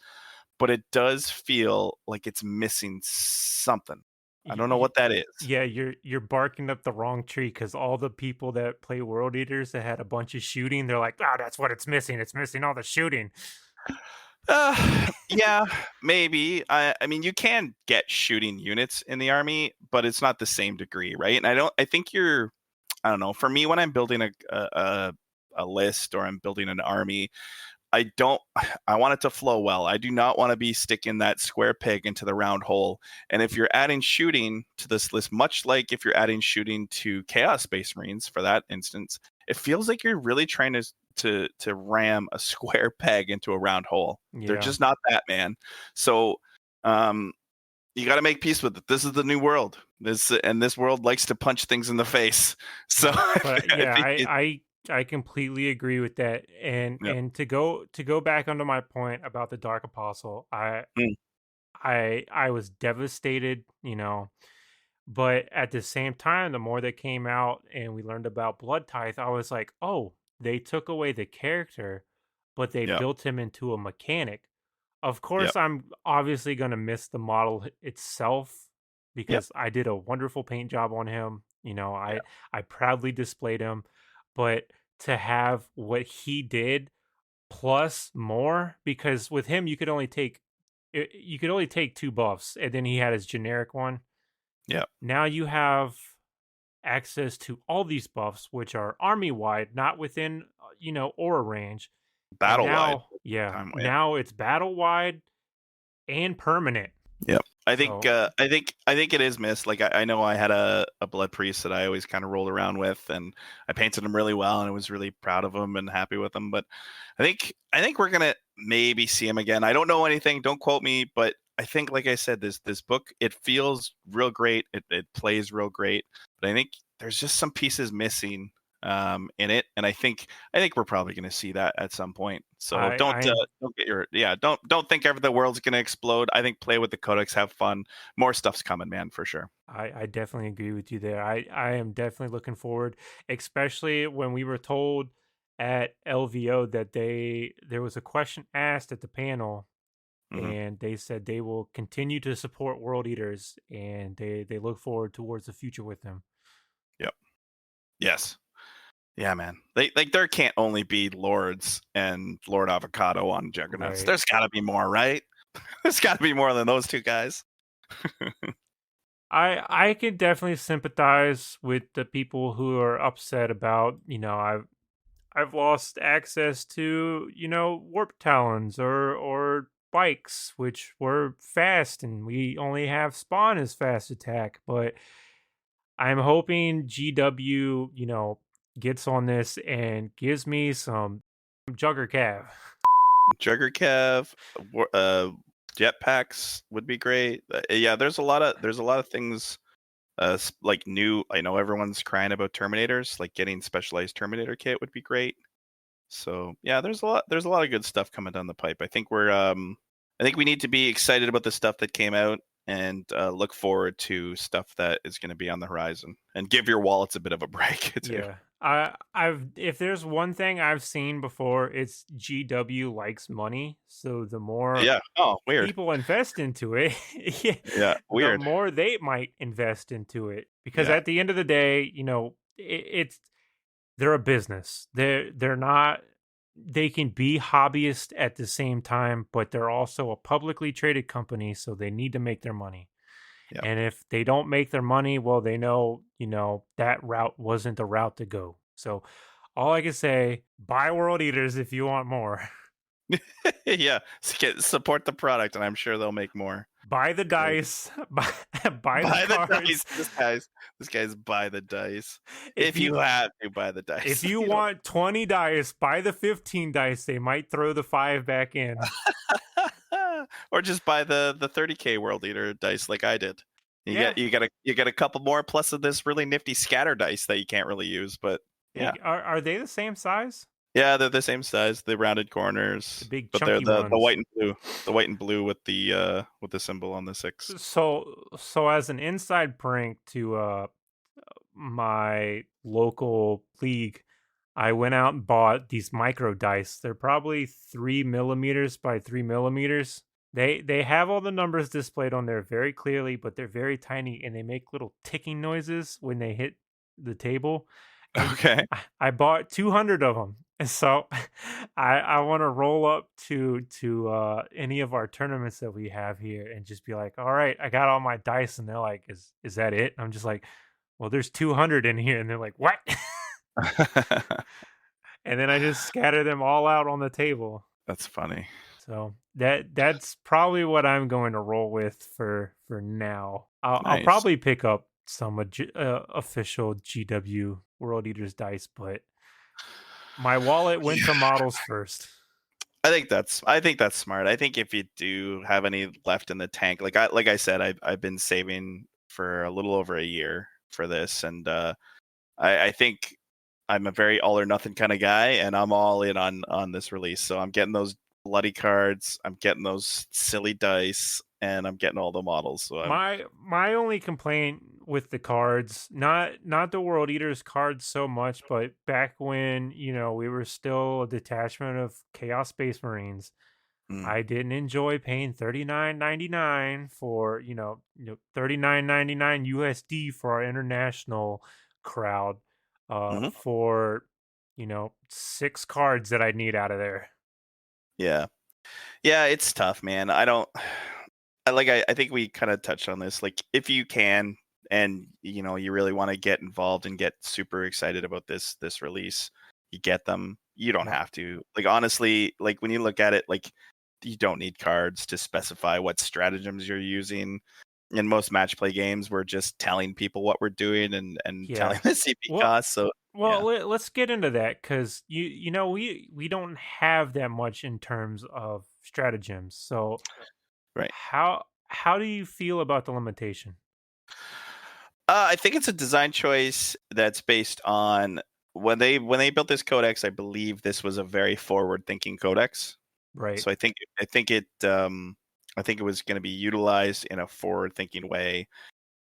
But it does feel like it's missing something. I don't know what that is. yeah, you're barking up the wrong tree because all the people that play World Eaters that had a bunch of shooting, they're like, "Oh, that's what it's missing. It's missing all the shooting." Yeah, maybe. I mean, you can get shooting units in the army, but it's not the same degree, right? And I think you're. I don't know. For me, when I'm building a list or I'm building an army, I don't. I want it to flow well. I do not want to be sticking that square peg into the round hole. And if you're adding shooting to this list, much like if you're adding shooting to Chaos Space Marines, for that instance, it feels like you're really trying to ram a square peg into a round hole. They're Yeah, just not that, man. So um, you got to make peace with it. This is the new world. This world likes to punch things in the face. So but I yeah, think it. I completely agree with that. And Yep. and to go back onto my point about the Dark Apostle, Mm, I was devastated, but at the same time, the more that came out and we learned about Blood Tithe, I was like, oh, they took away the character, but they yep. built him into a mechanic. Of Yep. course, I'm obviously going to miss the model itself Yep. because I did a wonderful paint job on him. Yeah. I proudly displayed him, but to have what he did plus more, because with him you could only take 2 buffs, and then he had his generic one. Yeah. Now you have access to all these buffs, which are army wide, not within, aura range. And Battle wide. Time. Yeah. now it's battle wide and permanent. Yep. So I think it is missed. Like I know I had a blood priest that I always kind of rolled around with, and I painted him really well, and I was really proud of him and happy with him. But I think we're gonna maybe see him again. I don't know anything. Don't quote me, but I think, like I said, this book, it feels real great. It plays real great, but I think there's just some pieces missing in it, and I think we're probably going to see that at some point. So I don't get your don't think the world's going to explode. I think play with the codex, have fun. More stuff's coming, man, for sure. I definitely agree with you there. I am definitely looking forward, especially when we were told at LVO that there was a question asked at the panel, Hmm. and they said they will continue to support World Eaters, and they look forward towards the future with them. Yep. Yes. Yeah, man. They like there can't only be Lords and Lord Avocado on Juggernauts. Right. There's got to be more, right? There's got to be more than those two guys. I can definitely sympathize with the people who are upset about, I've lost access to, warp talons or bikes, which were fast, and we only have spawn as fast attack. But I'm hoping GW, gets on this and gives me some Jugger Cav. Jugger Kev, jetpacks would be great. Yeah, there's a lot of things like new. I know everyone's crying about Terminators, like getting specialized Terminator kit would be great. So yeah, there's a lot of good stuff coming down the pipe. I think we need to be excited about the stuff that came out and look forward to stuff that is going to be on the horizon and give your wallets a bit of a break too. Yeah. I've if there's one thing I've seen before, it's GW likes money. So the more Yeah. Oh, weird. people invest into it, yeah, Yeah, the weird. more they might invest into it. Because Yeah. at the end of the day, it's they're a business. They're not they can be hobbyists at the same time, but they're also a publicly traded company, so they need to make their money. Yeah. And if they don't make their money, well, they know, that route wasn't the route to go. So all I can say, buy World Eaters if you want more. Yeah. Support the product, and I'm sure they'll make more. Buy the dice, buy the Buy the dice. cards. This guy's buy the dice. If If you you have to buy the dice. if you You don't- want 20 dice, buy the 15 dice. They might throw the 5 back in. or just buy the 30K World Eater dice like I did. Yeah. You get a couple more plus of this really nifty scatter dice that you can't really use, but yeah. Are they the same size? Yeah, they're the same size, the rounded corners, The big but they're chunky the ones. white and blue, the white and blue with the symbol on the 6. So as an inside prank to my local league, I went out and bought these micro dice. They're probably 3 millimeters by 3 millimeters. They have all the numbers displayed on there very clearly, but they're very tiny and they make little ticking noises when they hit the table. And Okay. I bought 200 of them. And so I want to roll up to any of our tournaments that we have here and just be like, all right, I got all my dice, and they're like, is that it? And I'm just like, well, there's 200 in here, and they're like, what? And then I just scatter them all out on the table. That's funny. So that's probably what I'm going to roll with for now. I'll Nice. probably pick up some official GW World Eaters dice, but my wallet went to models first. I think that's smart. I think if you do have any left in the tank, like I said, I've been saving for a little over a year for this, and I think I'm a very all or nothing kind of guy, and I'm all in on this release. So I'm getting those bloody cards, I'm getting those silly dice, and I'm getting all the models. So My only complaint with the cards, not the World Eaters cards so much, but back when, we were still a detachment of Chaos Space Marines, I didn't enjoy paying $39.99 for, $39.99 USD for our international crowd Mhm. for, 6 cards that I need out of there. Yeah. Yeah, it's tough, man. I don't I think we kind of touched on this. Like if you can and you really want to get involved and get super excited about this release, you get them. You don't Yep. have to. Like honestly, like when you look at it, like you don't need cards to specify what stratagems you're using. In most match play games, we're just telling people what we're doing and Yeah. telling the CP Well, cost. So well, yeah, let's get into that because we don't have that much in terms of stratagems. So right. how do you feel about the limitation? I think it's a design choice that's based on when they built this codex. I believe this was a very forward-thinking codex, Right. so I think it was going to be utilized in a forward-thinking way.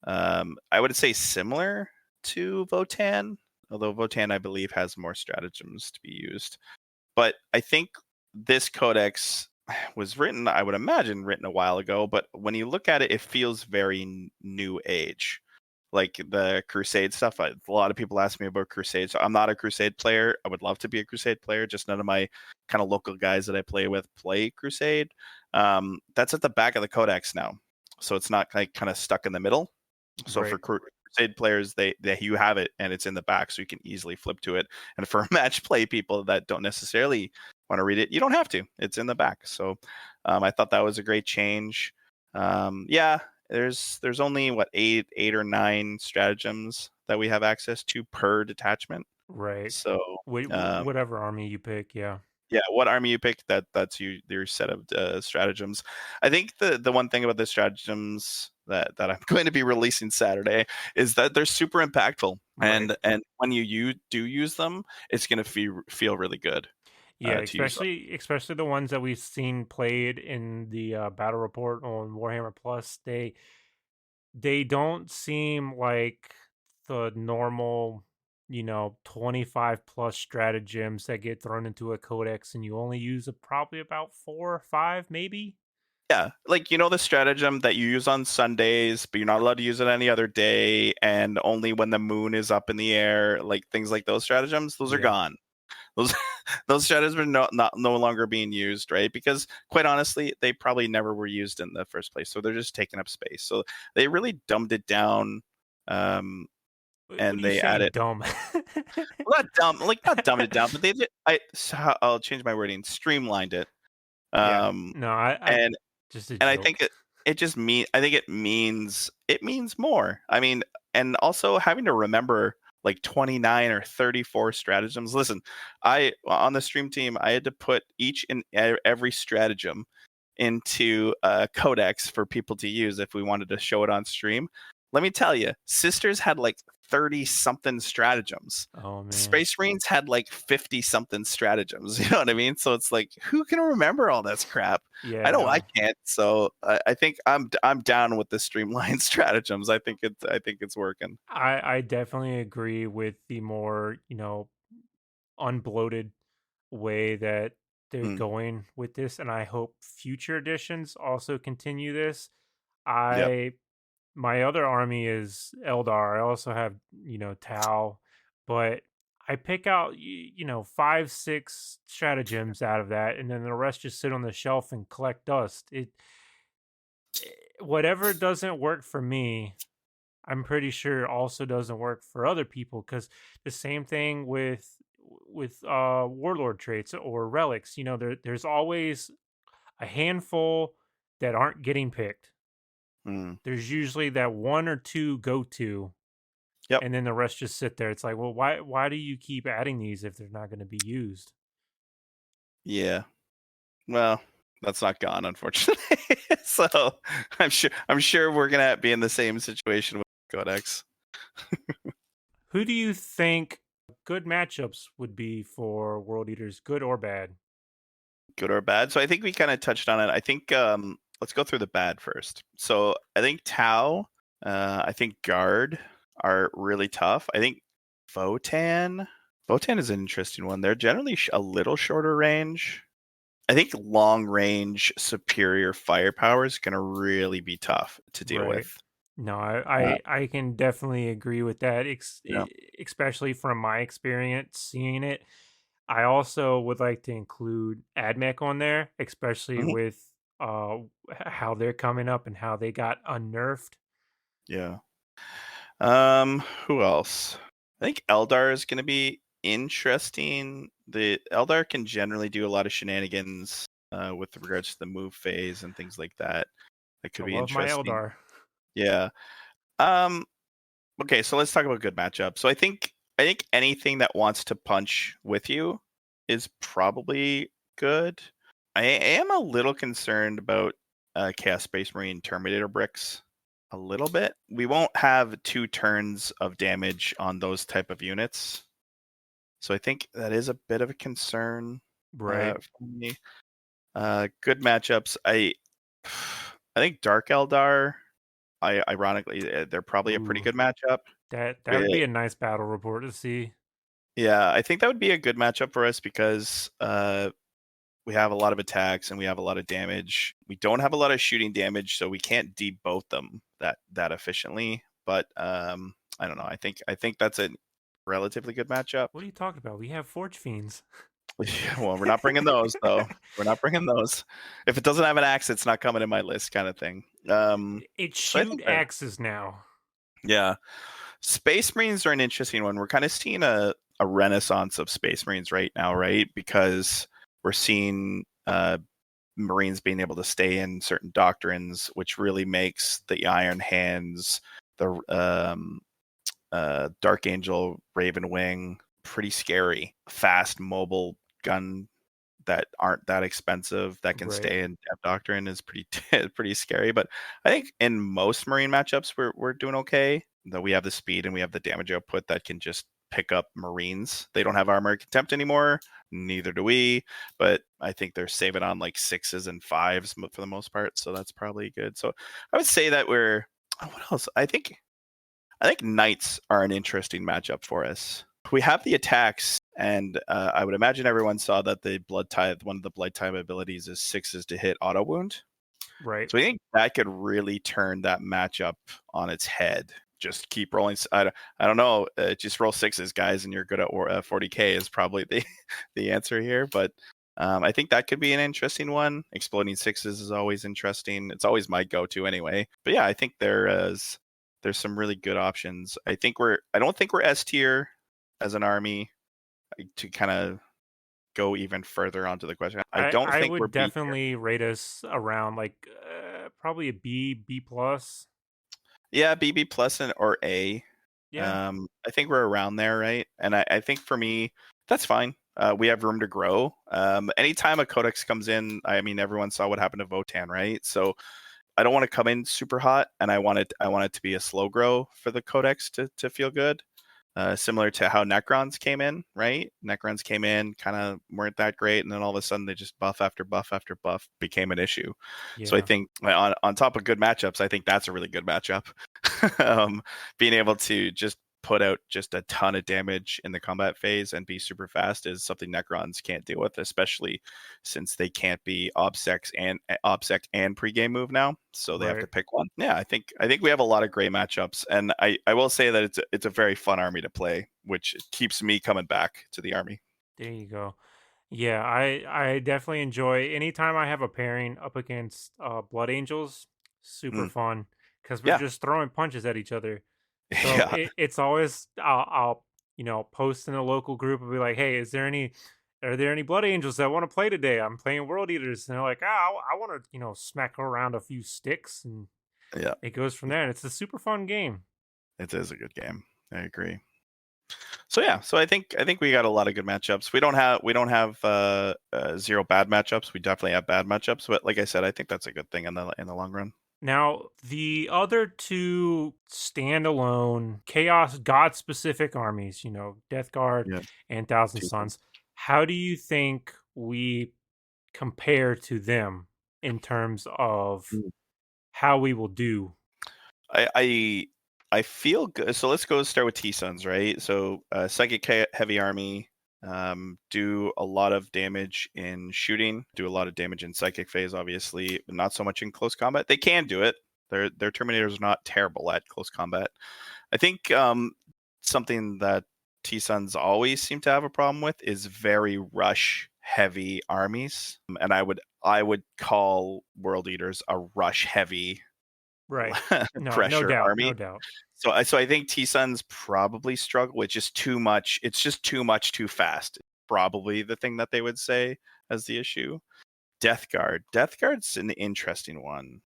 I would say similar to Votan, although Votan I believe has more stratagems to be used. But I think this codex was written, I would imagine, written a while ago. But when you look at it, it feels very new age, like the Crusade stuff. A lot of people ask me about Crusade. So I'm not a Crusade player. I would love to be a Crusade player. Just none of my kind of local guys that I play with play Crusade. That's at the back of the codex now, so it's not like kind of stuck in the middle. So for Right. Crusade players, they you have it and it's in the back, so you can easily flip to it. And for match play people that don't necessarily want to read it, you don't have to. It's in the back. So I thought that was a great change. Yeah, there's only what eight or nine stratagems that we have access to per detachment. Right. So um, Whatever army you pick, yeah. yeah, what army you pick, that's your set of stratagems. I think the one thing about the stratagems that I'm going to be releasing Saturday is that they're super impactful, Right. and when you do use them, it's going to feel really good Yeah, to use them. especially the ones that we've seen played in the battle report on Warhammer Plus. They don't seem like the normal, 25 plus stratagems that get thrown into a codex and you only use probably about 4 or 5, maybe. Yeah, like the stratagem that you use on Sundays, but you're not allowed to use it any other day, and only when the moon is up in the air, like things like those stratagems, those are Yeah. gone. Those those stratagems are no longer being used, right? Because quite honestly, they probably never were used in the first place, so they're just taking up space. So they really dumbed it down, um, What are and you they saying, added dumb? well, not dumb, like not dumbed it down, but they did. I'll change my wording, streamlined it, Yeah. um, No, I and just a and I joke. think it means more. I mean, and also having to remember like 29 or 34 stratagems. Listen, I on the stream team, I had to put each and every stratagem into a codex for people to use if we wanted to show it on stream. Let me tell you, Sisters had like 30 something stratagems. Oh man. Space Marines had like 50 something stratagems. You know what I mean? So it's like, who can remember all this crap? Yeah, I know I no. can't. So I think I'm down with the streamlined stratagems. I think it's working. I definitely agree with the more, unbloated way that they're Mm, going with this, and I hope future editions also continue this. yep. I My other army is Eldar. I also have, Tau, but I pick out 5, 6 stratagems out of that, and then the rest just sit on the shelf and collect dust. Whatever doesn't work for me, I'm pretty sure also doesn't work for other people because the same thing with warlord traits or relics. There's always a handful that aren't getting picked. Mm, There's usually that one or two go to, yep. and then the rest just sit there. It's like, well, why do you keep adding these if they're not going to be used? Yeah. Well, that's not gone, unfortunately. So I'm sure we're gonna be in the same situation with Codex. Who do you think good matchups would be for World Eaters, good or bad? Good or bad. So I think we kind of touched on it. I think let's go through the bad first. So I think Tau, I think Guard are really tough. I think Votan. Votan is an interesting one. They're generally a little shorter range. I think long range superior firepower is going to really be tough to deal Right. with. No, Uh, I can definitely agree with that, yeah. especially from my experience seeing it. I also would like to include AdMech on there, especially Mhm. with how they're coming up and how they got unnerfed. Yeah. Who else? I think Eldar is going to be interesting. The Eldar can generally do a lot of shenanigans with regards to the move phase and things like that. That I could be love my interesting. Eldar. Yeah. Um. Okay, so let's talk about good matchup. So I think anything that wants to punch with you is probably good. I am a little concerned about Chaos Space Marine Terminator bricks. A little bit. We won't have 2 turns of damage on those type of units, so I think that is a bit of a concern Right. for me. Good matchups. I think Dark Eldar. Ironically, they're probably a pretty Ooh, good matchup. that would Eh, be a nice battle report to see. Yeah, I think that would be a good matchup for us because we have a lot of attacks and we have a lot of damage. We don't have a lot of shooting damage, so we can't deboat them that efficiently. But I don't know. I think that's a relatively good matchup. What are you talking about? We have Forge Fiends. Well, we're not bringing those though. We're not bringing those. If it doesn't have an axe, it's not coming in my list, kind of thing. It So I shoot think that axes now. yeah, Space Marines are an interesting one. We're kind of seeing a renaissance of Space Marines right now, right? Because we're seeing Marines being able to stay in certain doctrines, which really makes the Iron Hands, the Dark Angel, Raven Wing pretty scary. Fast, mobile gun that aren't that expensive that can Right. stay in Dev Doctrine is pretty pretty scary. But I think in most Marine matchups we're doing okay. Though we have the speed and we have the damage output that can just pick up Marines. They don't have armor contempt anymore. Neither do we. But I think they're saving on like 6s and 5s for the most part. So that's probably good. So I would say that we're what else? I think knights are an interesting matchup for us. We have the attacks, and I would imagine everyone saw that the blood tithe, one of the blood tithe abilities is 6s to hit auto wound. Right. So I think that could really turn that matchup on its head. Just keep rolling. I don't know. Just roll 6s, guys, and you're good at 40k is probably the the answer here. But I think that could be an interesting one. Exploding 6s is always interesting. It's always my go-to anyway. But yeah, I think there's some really good options. I don't think we're S tier as an army to kind of go even further onto the question. I don't I think we're would B tier. definitely rate us around like probably a B plus. Yeah, BB plus or A. Yeah. I think we're around there, right? And I think for me, that's fine. We have room to grow. Anytime a codex comes in, I mean, everyone saw what happened to Votan, right? So I don't want to come in super hot, and I want it to be a slow grow for the codex to feel good. Similar to how Necrons came in, right? Necrons came in, kind of weren't that great, and then all of a sudden they just buff after buff after buff became an issue. So I Yeah. think on top of good matchups, I think that's a really good matchup. Being able to just put out just a ton of damage in the combat phase and be super fast is something Necrons can't deal with, especially since they can't be obsec and pregame move now, so they have to Right. pick one. Yeah, I think we have a lot of great matchups, and I will say that it's a very fun army to play, which keeps me coming back to the army. There you go. Yeah, I definitely enjoy anytime I have a pairing up against Blood Angels. Super Mm, fun because we're yeah, just throwing punches at each other. So yeah, it's always I'll post in a local group and be like, hey, are there any Blood Angels that want to play today? I'm playing World Eaters, and they're like, I want to smack around a few sticks, and yeah. it goes from there. And it's a super fun game. It is a good game. I agree. So yeah, so I think we got a lot of good matchups. We don't have zero bad matchups. We definitely have bad matchups, but like I said, I think that's a good thing in the long run. Now, the other two standalone Chaos God specific armies, Death Guard Yeah. and Thousand Two Suns, cents. how do you think we compare to them in terms of Mm. how we will do? I feel good. So let's go start with T Suns, right? So psychic heavy army do a lot of damage in shooting, do a lot of damage in psychic phase, obviously, but not so much in close combat. They can do it. Their Terminators are not terrible at close combat. I think something that T-Suns always seem to have a problem with is very rush heavy armies. And I would call World Eaters a rush heavy Right. No pressure doubt, no army. doubt. So I think T-Suns probably struggle with just too much. It's just too much too fast. Probably the thing that they would say as the issue. Death Guard. Death Guard's an interesting one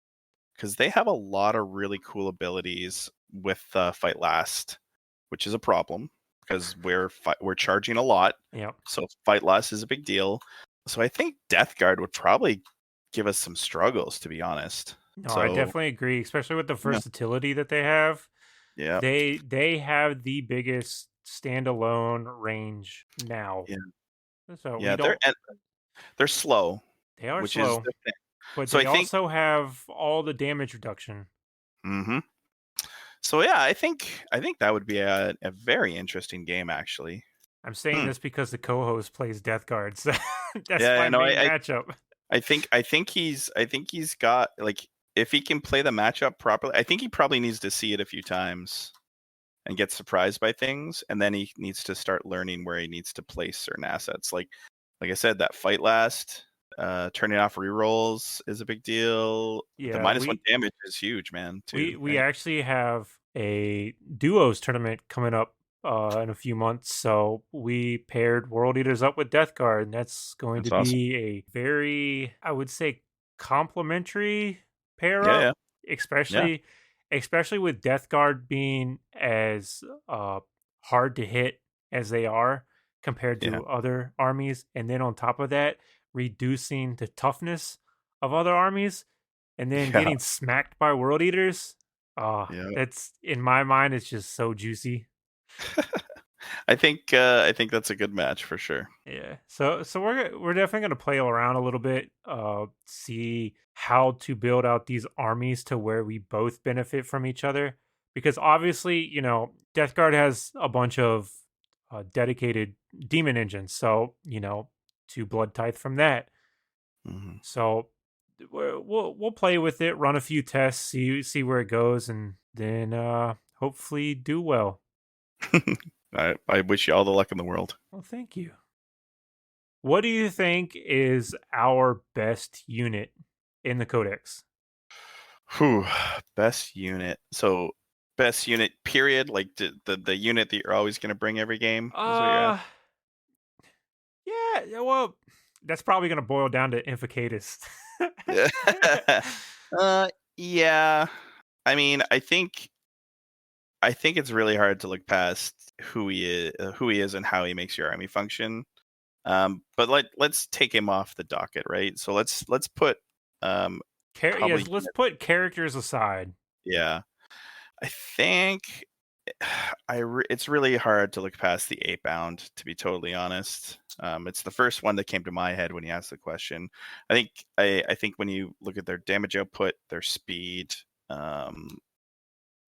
because they have a lot of really cool abilities with Fight Last, which is a problem because we're charging a lot. Yep. So Fight Last is a big deal. So I think Death Guard would probably give us some struggles, to be honest. No, I So definitely agree, especially with the yeah, versatility that they have. yeah, They have the biggest standalone range now. yeah, So we yeah. They're don't and they're slow, they are which is slow, the thing. but So I they think. also have all the damage reduction. hmm So yeah, I think that would be a very interesting game actually. I'm saying Hmm. this because the co-host plays Death Guard, so that's Yeah, my no, main matchup. I think he's got like if he can play the matchup properly, I think he probably needs to see it a few times and get surprised by things, and then he needs to start learning where he needs to place certain assets. Like I said, that Fight Last, turning off rerolls is a big deal. The Yeah, -1 damage is huge, man, too, we right? actually have a duos tournament coming up in a few months, so we paired World Eaters up with Death Guard, and that's going to That's awesome. be a very, I would say, complementary pair Yeah, up, yeah, yeah, especially with Death Guard being as hard to hit as they are compared yeah, to other armies, and then on top of that, reducing the toughness of other armies and then yeah, getting smacked by World Eaters. yeah. That's in my mind, it's just so juicy. I think that's a good match for sure. Yeah. So we're definitely gonna play around a little bit, see how to build out these armies to where we both benefit from each other. Because obviously, Death Guard has a bunch of dedicated demon engines, so to blood tithe from that. Mhm. So we'll play with it, run a few tests, see where it goes, and then hopefully do well. I wish you all the luck in the world. Well, thank you. What do you think is our best unit in the Codex? Whew, best unit. So best unit period, like the unit that you're always going to bring every game is what you're Uh, asking. yeah. Well, that's probably gonna boil down to Inficatus. Yeah. Yeah. I mean, I think it's really hard to look past who he is and how he makes your army function. But let's take him off the docket, right? So let's put probably Yes, let's put characters aside. yeah. I think it's really hard to look past the 8-bound, to be totally honest. It's the first one that came to my head when you asked the question. I think when you look at their damage output, their speed, quite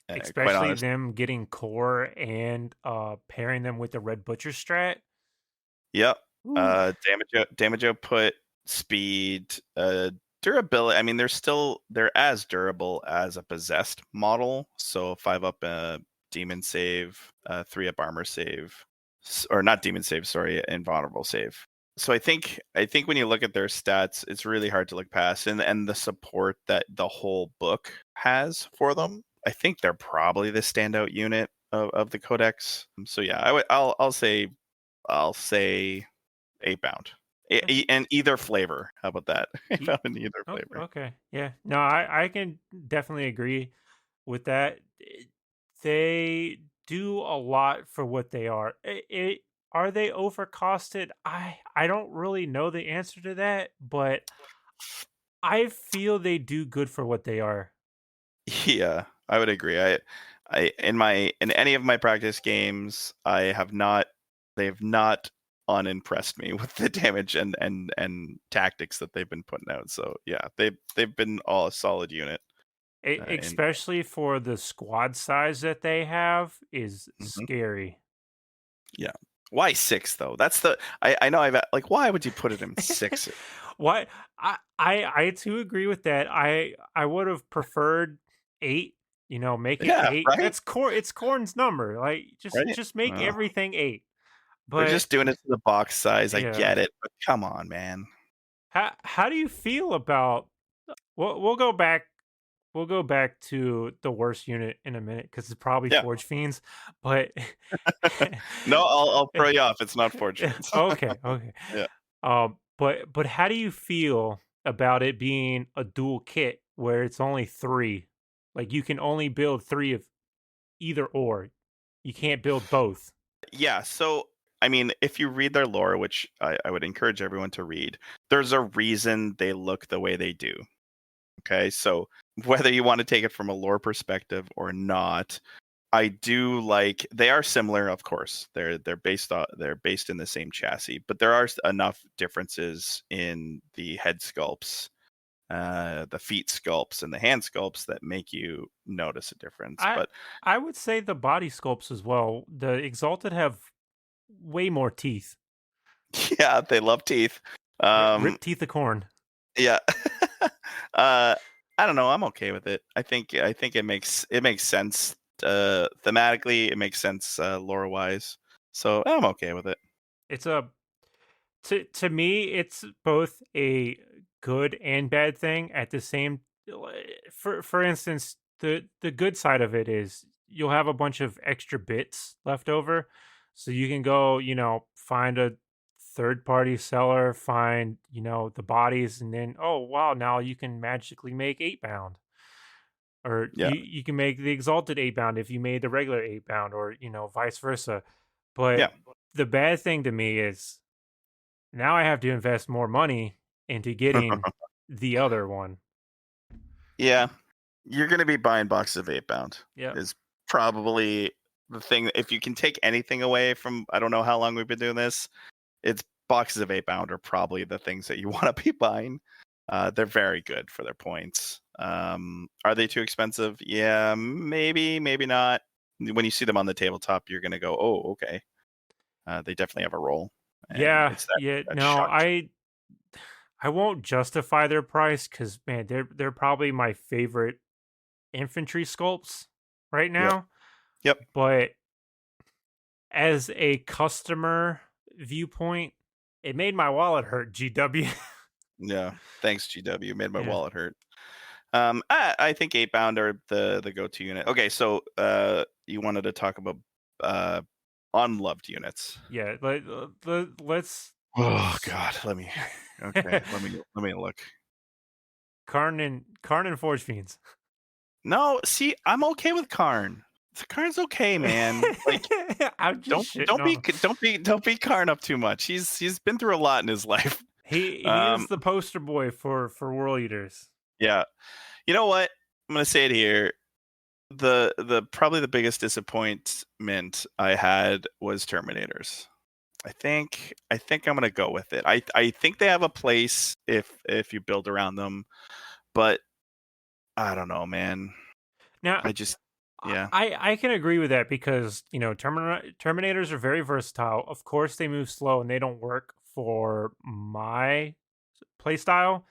Especially honest, them getting core and pairing them with the Red Butcher strat. yep. Ooh. Damage output, speed, durability. I mean, they're as durable as a possessed model. So 5-up demon save, 3-up armor save, or not demon save, sorry, invulnerable save. So I think when you look at their stats, it's really hard to look past, and the support that the whole book has for them. I think they're probably the standout unit of the Codex. So yeah, I'll say 8-bound. And either flavor. How about that? 8-bound in either Oh, flavor. okay. Yeah. No, I can definitely agree with that. They do a lot for what they are. Are they overcosted? I don't really know the answer to that, but I feel they do good for what they are. Yeah, I would agree. In any of my practice games, they have not unimpressed me with the damage and tactics that they've been putting out. So yeah, they've been all a solid unit. In Especially for the squad size that they have is Mhm. scary. Yeah. Why 6 though? That's I know like why would you put it in 6? What I too agree with that. I would have preferred 8, Make it Yeah, 8. right, That's it's Corn's number. Like right. just make Well, everything 8. they're But just doing it to the box size. I yeah, get it, but come on, man. how do you feel about we'll go back to the worst unit in a minute because it's probably Yeah. Forge Fiends, but No, I'll throw you off. It's not Forge Fiends. okay, okay. Yeah. But how do you feel about it being a dual kit where it's only 3? Like you can only build 3 of either or. You can't build both. Yeah, so I mean, if you read their lore, which I would encourage everyone to read, there's a reason they look the way they do. Okay, so whether you want to take it from a lore perspective or not, I do like they are similar, of course. They're based in the same chassis, but there are enough differences in the head sculpts, the feet sculpts, and the hand sculpts that make you notice a difference. I But I would say the body sculpts as well. The Exalted have way more teeth. yeah, they love teeth. Rip teeth of corn. Yeah. uh I don't know, I'm okay with it. I think it makes sense thematically, it makes sense lore wise. So I'm okay with it. It's a to me, it's both a good and bad thing at the same. For instance, the good side of it is you'll have a bunch of extra bits left over, so you can go, find a third party seller, find the bodies, and then oh wow, now you can magically make 8 bound, or Yeah. you can make the exalted 8 bound if you made the regular 8 bound, or vice versa. But Yeah. the bad thing to me is now I have to invest more money into getting the other one. Yeah. You're gonna be buying boxes of 8 bound Yep. is probably the thing. If you can take anything away from I don't know how long we've been doing this, it's boxes of 8 bound are probably the things that you want to be buying. They're very good for their points. Are they too expensive? Yeah, maybe not. When you see them on the tabletop, you're gonna go, "Oh, okay." They definitely have a role, and Yeah, it's that yeah. that No, shock. I won't justify their price because man, they're probably my favorite infantry sculpts right Yep, now. yep, But as a customer viewpoint, it made my wallet hurt. GW. yeah. Thanks, GW. Made my Yeah, wallet hurt. I think 8 bound are the go-to unit. Okay, so you wanted to talk about uh unloved units. yeah. Let's. Oh God, let me. Okay, let me look. Karn and Forge Fiends. No, see, I'm okay with Karn. Karn's okay, man. Like, I'm just don't shitting don't on be him. don't be Karn up too much. He's been through a lot in his life. He is Um, the poster boy for world eaters. yeah. You know what? I'm gonna say it here. The probably the biggest disappointment I had was Terminators. I think I'm gonna go with it. I think they have a place if you build around them, but I don't know, man. Now, I just yeah, I can agree with that because Terminators are very versatile. Of course, they move slow and they don't work for my playstyle,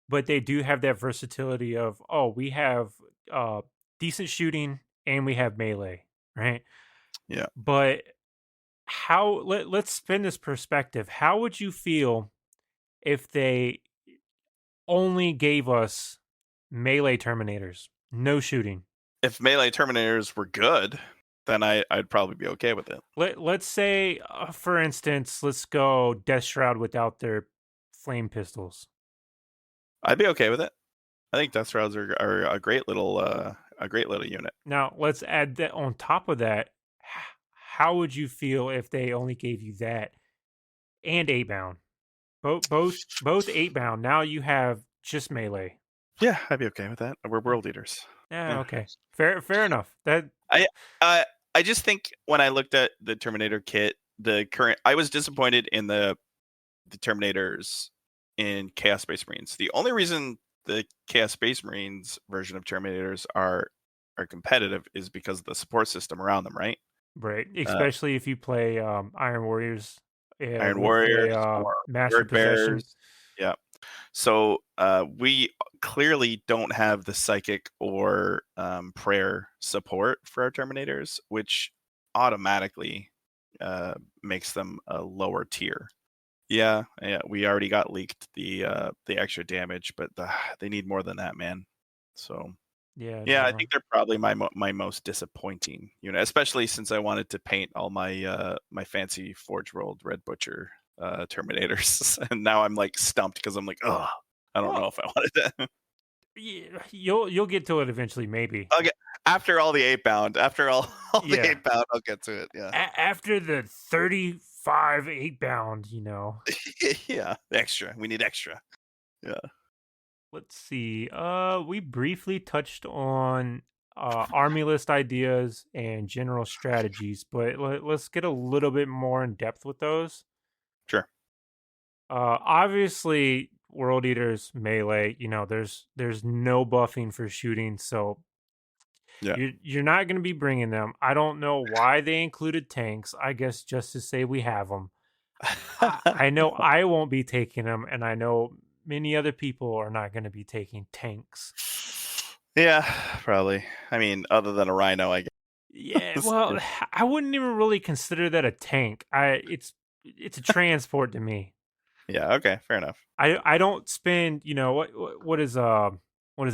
but they do have that versatility of we have uh decent shooting and we have melee, right? yeah. But let's spin this perspective. How would you feel if they only gave us melee Terminators, no shooting? If melee Terminators were good, then I'd probably be okay with it. Let's say, for instance, let's go Death Shroud without their flame pistols. I'd be okay with it. I think Death Shrouds are a great little unit. Now, let's add that on top of that. How would you feel if they only gave you that and 8 bound? Both 8 bound. Now you have just melee. Yeah, I'd be okay with that. We're world eaters. Yeah, Yeah. okay. Fair enough. That I I just think when I looked at the Terminator kit, I was disappointed in the Terminators in Chaos Space Marines. The only reason the Chaos Space Marines version of Terminators are competitive is because of the support system around them, right? right, Uh, especially if you play Iron Warriors Iron with Warriors a or master Word possession. Bears. Yeah. So we clearly don't have the psychic or prayer support for our Terminators, which automatically makes them a lower tier. Yeah, we already got leaked the extra damage, but they need more than that, man. So Yeah, yeah, I no. think they're probably my most disappointing unit, especially since I wanted to paint all my my fancy Forge World Red Butcher Terminators, and now I'm like stumped because I'm like, oh, I don't know Well, if I wanted to. yeah, you'll get to it eventually, maybe. I'll get after all the 8-bound, after all the Yeah. 8-bound, I'll get to it. Yeah, After the 35 8-bound, yeah, extra. We need extra. Yeah, let's see. We briefly touched on army list ideas and general strategies, but let's get a little bit more in depth with those. sure. Obviously, World Eaters melee. There's no buffing for shooting, so Yeah. you're not going to be bringing them. I don't know why they included tanks. I guess just to say we have them. I know I won't be taking them, and I know many other people are not going to be taking tanks. Yeah, probably. I mean, other than a rhino, I Yeah, guess. well, I wouldn't even really consider that a tank. It's a transport to me. Yeah, okay, fair enough. I don't spend, what is a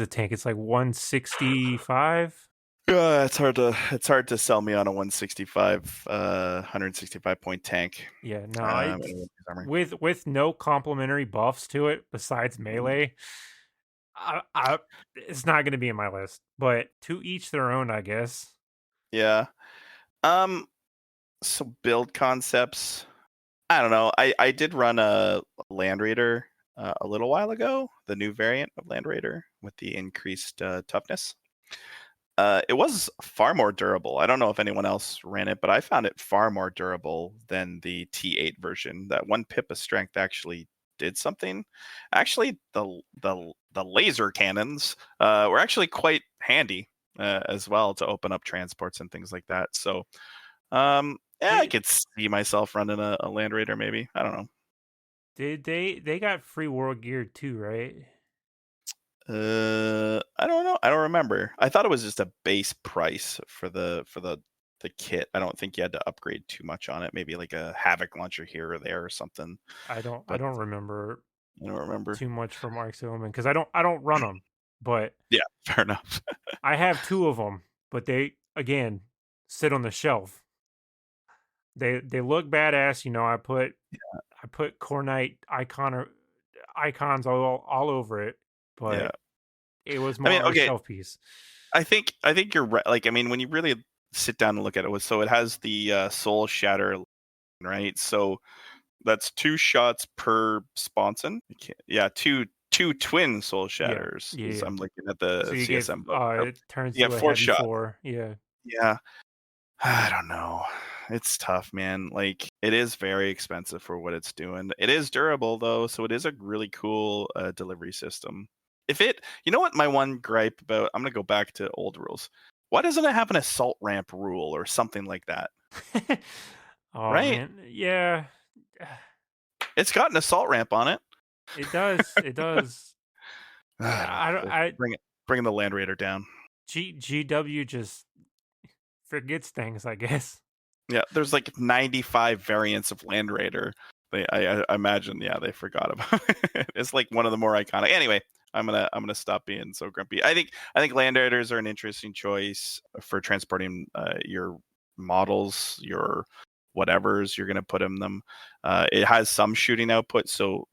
tank? It's like 165. It's hard to sell me on a 165 165 point tank. Yeah, no, In armor. with no complementary buffs to it besides melee, I it's not going to be in my list. But to each their own, I guess. Yeah. Um so build concepts. I don't know. I did run a Land Raider a little while ago, the new variant of Land Raider with the increased toughness. It was far more durable. I don't know if anyone else ran it, but I found it far more durable than the T8 version. That one pip of strength actually did something. Actually, the laser cannons were actually quite handy as well to open up transports and things like that. So, yeah, I Did could see myself running a Land Raider maybe. I don't know. did they got free world gear too, right? I don't know. I don't remember. I thought it was just a base price for the kit. I don't think you had to upgrade too much on it. Maybe like a Havoc launcher here or there or something. I But don't remember I don't remember. too much from Arc Silverman because I don't run them, but Yeah, fair enough. I have two of them. But they again sit on the shelf. They look badass. I put Cornite icons all over it, Yeah. but it was I more mean, of a okay. shelf piece. I think you're right. Like, I mean, when you really sit down and look at it, so it has the Soul Shatter, right? So that's 2 shots per sponson. Yeah, two twin Soul Yeah, Shatters. yeah. I'm looking at the So you get CSM book. So it turns you to get a 4 shots. 4. Yeah. Yeah. I don't know. It's tough, man. Like, it is very expensive for what it's doing. It is durable though, so it is a really cool delivery system. You know what my one gripe about, I'm gonna go back to old rules. Why doesn't it have an assault ramp rule or something like that? Oh Right? man, yeah, It's got an assault ramp on it. it does. It does. Yeah, I don't. Bring the Land Raider down. GW just forgets things, I guess. Yeah, there's like 95 variants of Land Raider. I imagine, yeah, they forgot about it. It's like one of the more iconic. Anyway, I'm gonna stop being so grumpy. I think Land Raiders are an interesting choice for transporting your models, your whatevers you're gonna put in them. It has some shooting output, so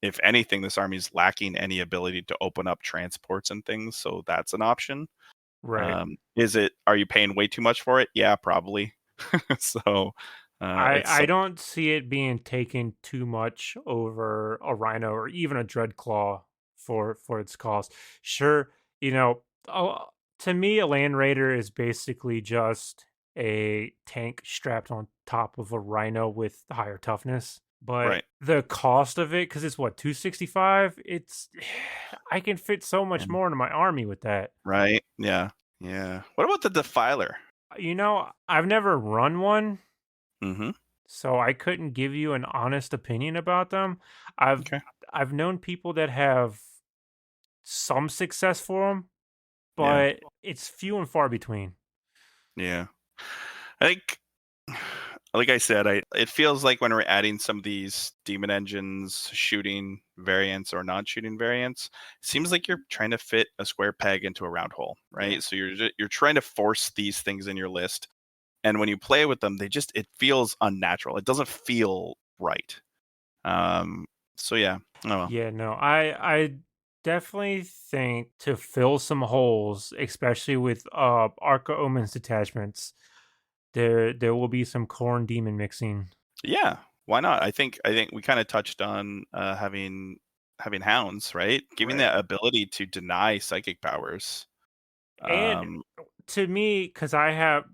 if anything, this army is lacking any ability to open up transports and things, so that's an option. Right. Are you paying way too much for it? Yeah, probably. So it's I don't see it being taken too much over a Rhino or even a Dreadclaw for its cost. Sure, to me, a Land Raider is basically just a tank strapped on top of a Rhino with higher toughness. But right. the cost of it, because it's what 265, I can fit so much And- more into my army with that. Right. Yeah. Yeah. What about the Defiler? I've never run one, Mm-hmm. so I couldn't give you an honest opinion about them. I've Okay. I've known people that have some success for them, Yeah. but it's few and far between. Yeah. I think, like I said, it feels like when we're adding some of these demon engines, shooting variants or non-shooting variants, it seems like you're trying to fit a square peg into a round hole, right? Yeah. So you're trying to force these things in your list, and when you play with them, it feels unnatural. It doesn't feel right. Um. So yeah. Oh well. Yeah, no, I definitely think to fill some holes, especially with Arca Omen's detachments, there will be some corn demon mixing. Yeah. Why not? I think we kind of touched on having hounds, right? Giving Right. that ability to deny psychic powers. And Um. to me, because I have,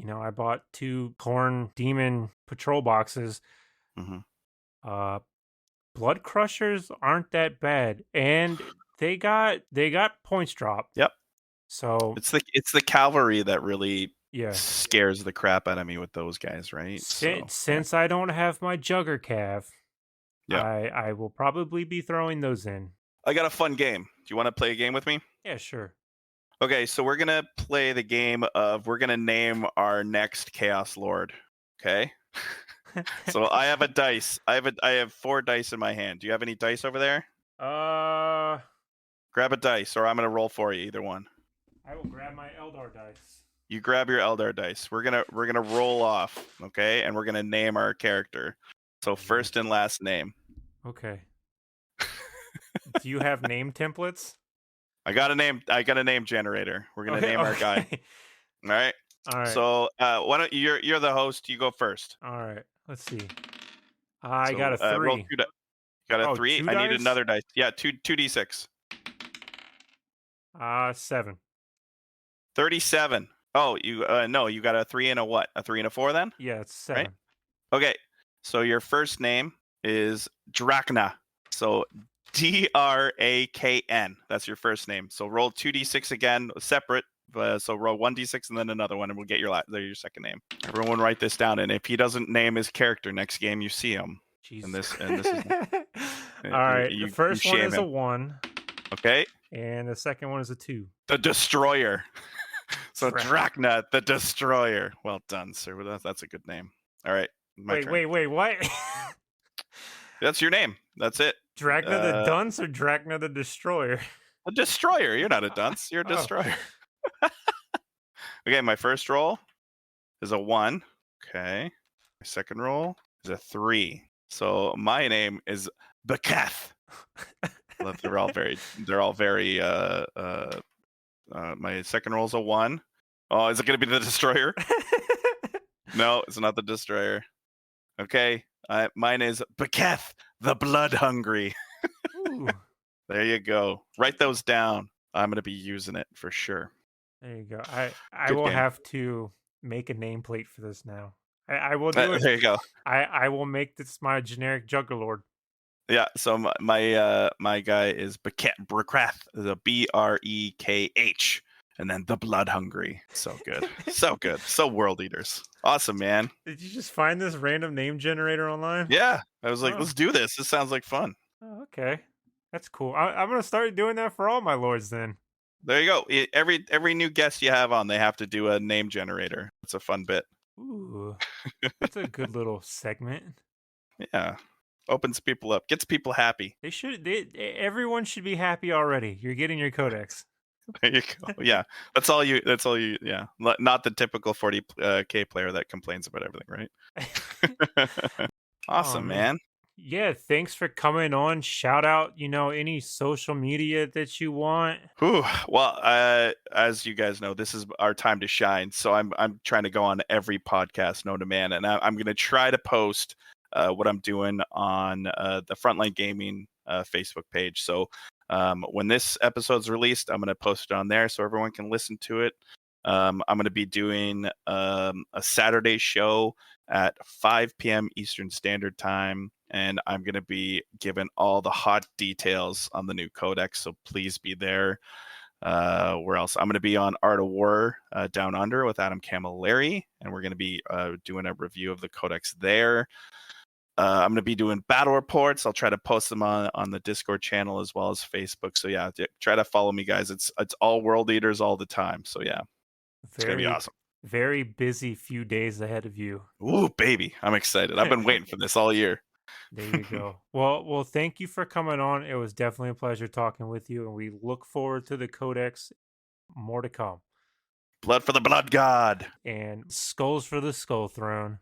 I bought 2 corn demon patrol boxes. Mhm. Uh, Blood Crushers aren't that bad, and they got points dropped. Yep. So It's the cavalry that really yeah, scares the crap out of me with those guys, right? So yeah. since I don't have my Jugger Cav, Yeah. I will probably be throwing those in. I got a fun game. Do you want to play a game with me? Yeah, sure. Okay, so we're gonna play the game of we're gonna name our next Chaos Lord. Okay. So I have a dice. I have 4 dice in my hand. Do you have any dice over there? uh, Grab a dice, or I'm gonna roll for you. Either one. I will grab my Eldar dice. You grab your Eldar dice. We're gonna roll off, okay? And we're gonna name our character. So first and last name. Okay. Do you have name templates? I got a name generator. We're gonna Okay, name our guy. okay. All right. All right. So why don't you're the host? You go first. All right. Let's see. I got So a roll 3. got a Oh, 3. 2 I need dice? another dice. Yeah, two d6. 7. 37. Oh, you no, you got a 3 and a what? A 3 and a 4 then? Yeah, it's Right? 7. Okay. So your first name is Drakna. So Drakn. That's your first name. So roll 2d6 again, separate. So roll 1d6 and then another one, and we'll get your second name. Everyone write this down, and if he doesn't name his character next game, you see him. Jesus. And this is All right. The you first one shame is a him. 1, Okay. and the second one is a 2. The Destroyer. So Drak- Drakna, the Destroyer. Well done, sir. Well, that's a good name. All right, my turn. Wait, what? That's your name. That's it. Drachna the Dunce or Drachna the Destroyer? A Destroyer. You're not a dunce. You're a Oh. Destroyer. Okay, my first roll is a 1. Okay. My second roll is a 3. So my name is Bakath. They're all very my second roll is a 1. Oh, is it gonna be the Destroyer? No, it's not the Destroyer. Okay. Mine is Bakath the Blood Hungry. Ooh, There you go. Write those down. I'm gonna be using it for sure. there you go. I Good will game. have to make a nameplate for this now. I will do it. There you go. I will make this my generic Juggerlord. Yeah. So my guy is Breketh, the Brekh, and then the Blood Hungry. So good. So good. So world eaters. Awesome, man. Did you just find this random name generator online? Yeah. I was like, Oh. let's do this. This sounds like fun. Oh, okay. That's cool. I'm gonna start doing that for all my lords then. There you go. Every new guest you have on, they have to do a name generator. It's a fun bit. Ooh, that's a good little segment. Yeah. Opens people up, gets people happy. Everyone should be happy already. You're getting your codex. There you go. Yeah. That's all you yeah. Not the typical 40k player that complains about everything, right? Awesome, Oh, man. Yeah, thanks for coming on. Shout out, any social media that you want. Whew. Well, as you guys know, this is our time to shine. So I'm trying to go on every podcast known to man, and I'm going to try to post what I'm doing on the Frontline Gaming Facebook page. So when this episode's released, I'm going to post it on there so everyone can listen to it. I'm going to be doing a Saturday show at 5 p.m. Eastern Standard Time, and I'm going to be giving all the hot details on the new codex, so please be there. Where else? I'm going to be on Art of War Down Under with Adam Camilleri, and we're going to be doing a review of the codex there. I'm going to be doing battle reports. I'll try to post them on the Discord channel as well as Facebook. So yeah, try to follow me, guys. It's all World Eaters all the time. So yeah, it's going to be awesome. Very busy few days ahead of you. Ooh, baby, I'm excited. I've been waiting for this all year. There you go. Well, thank you for coming on. It was definitely a pleasure talking with you, and we look forward to the codex. More to come. Blood for the Blood God. And skulls for the Skull Throne.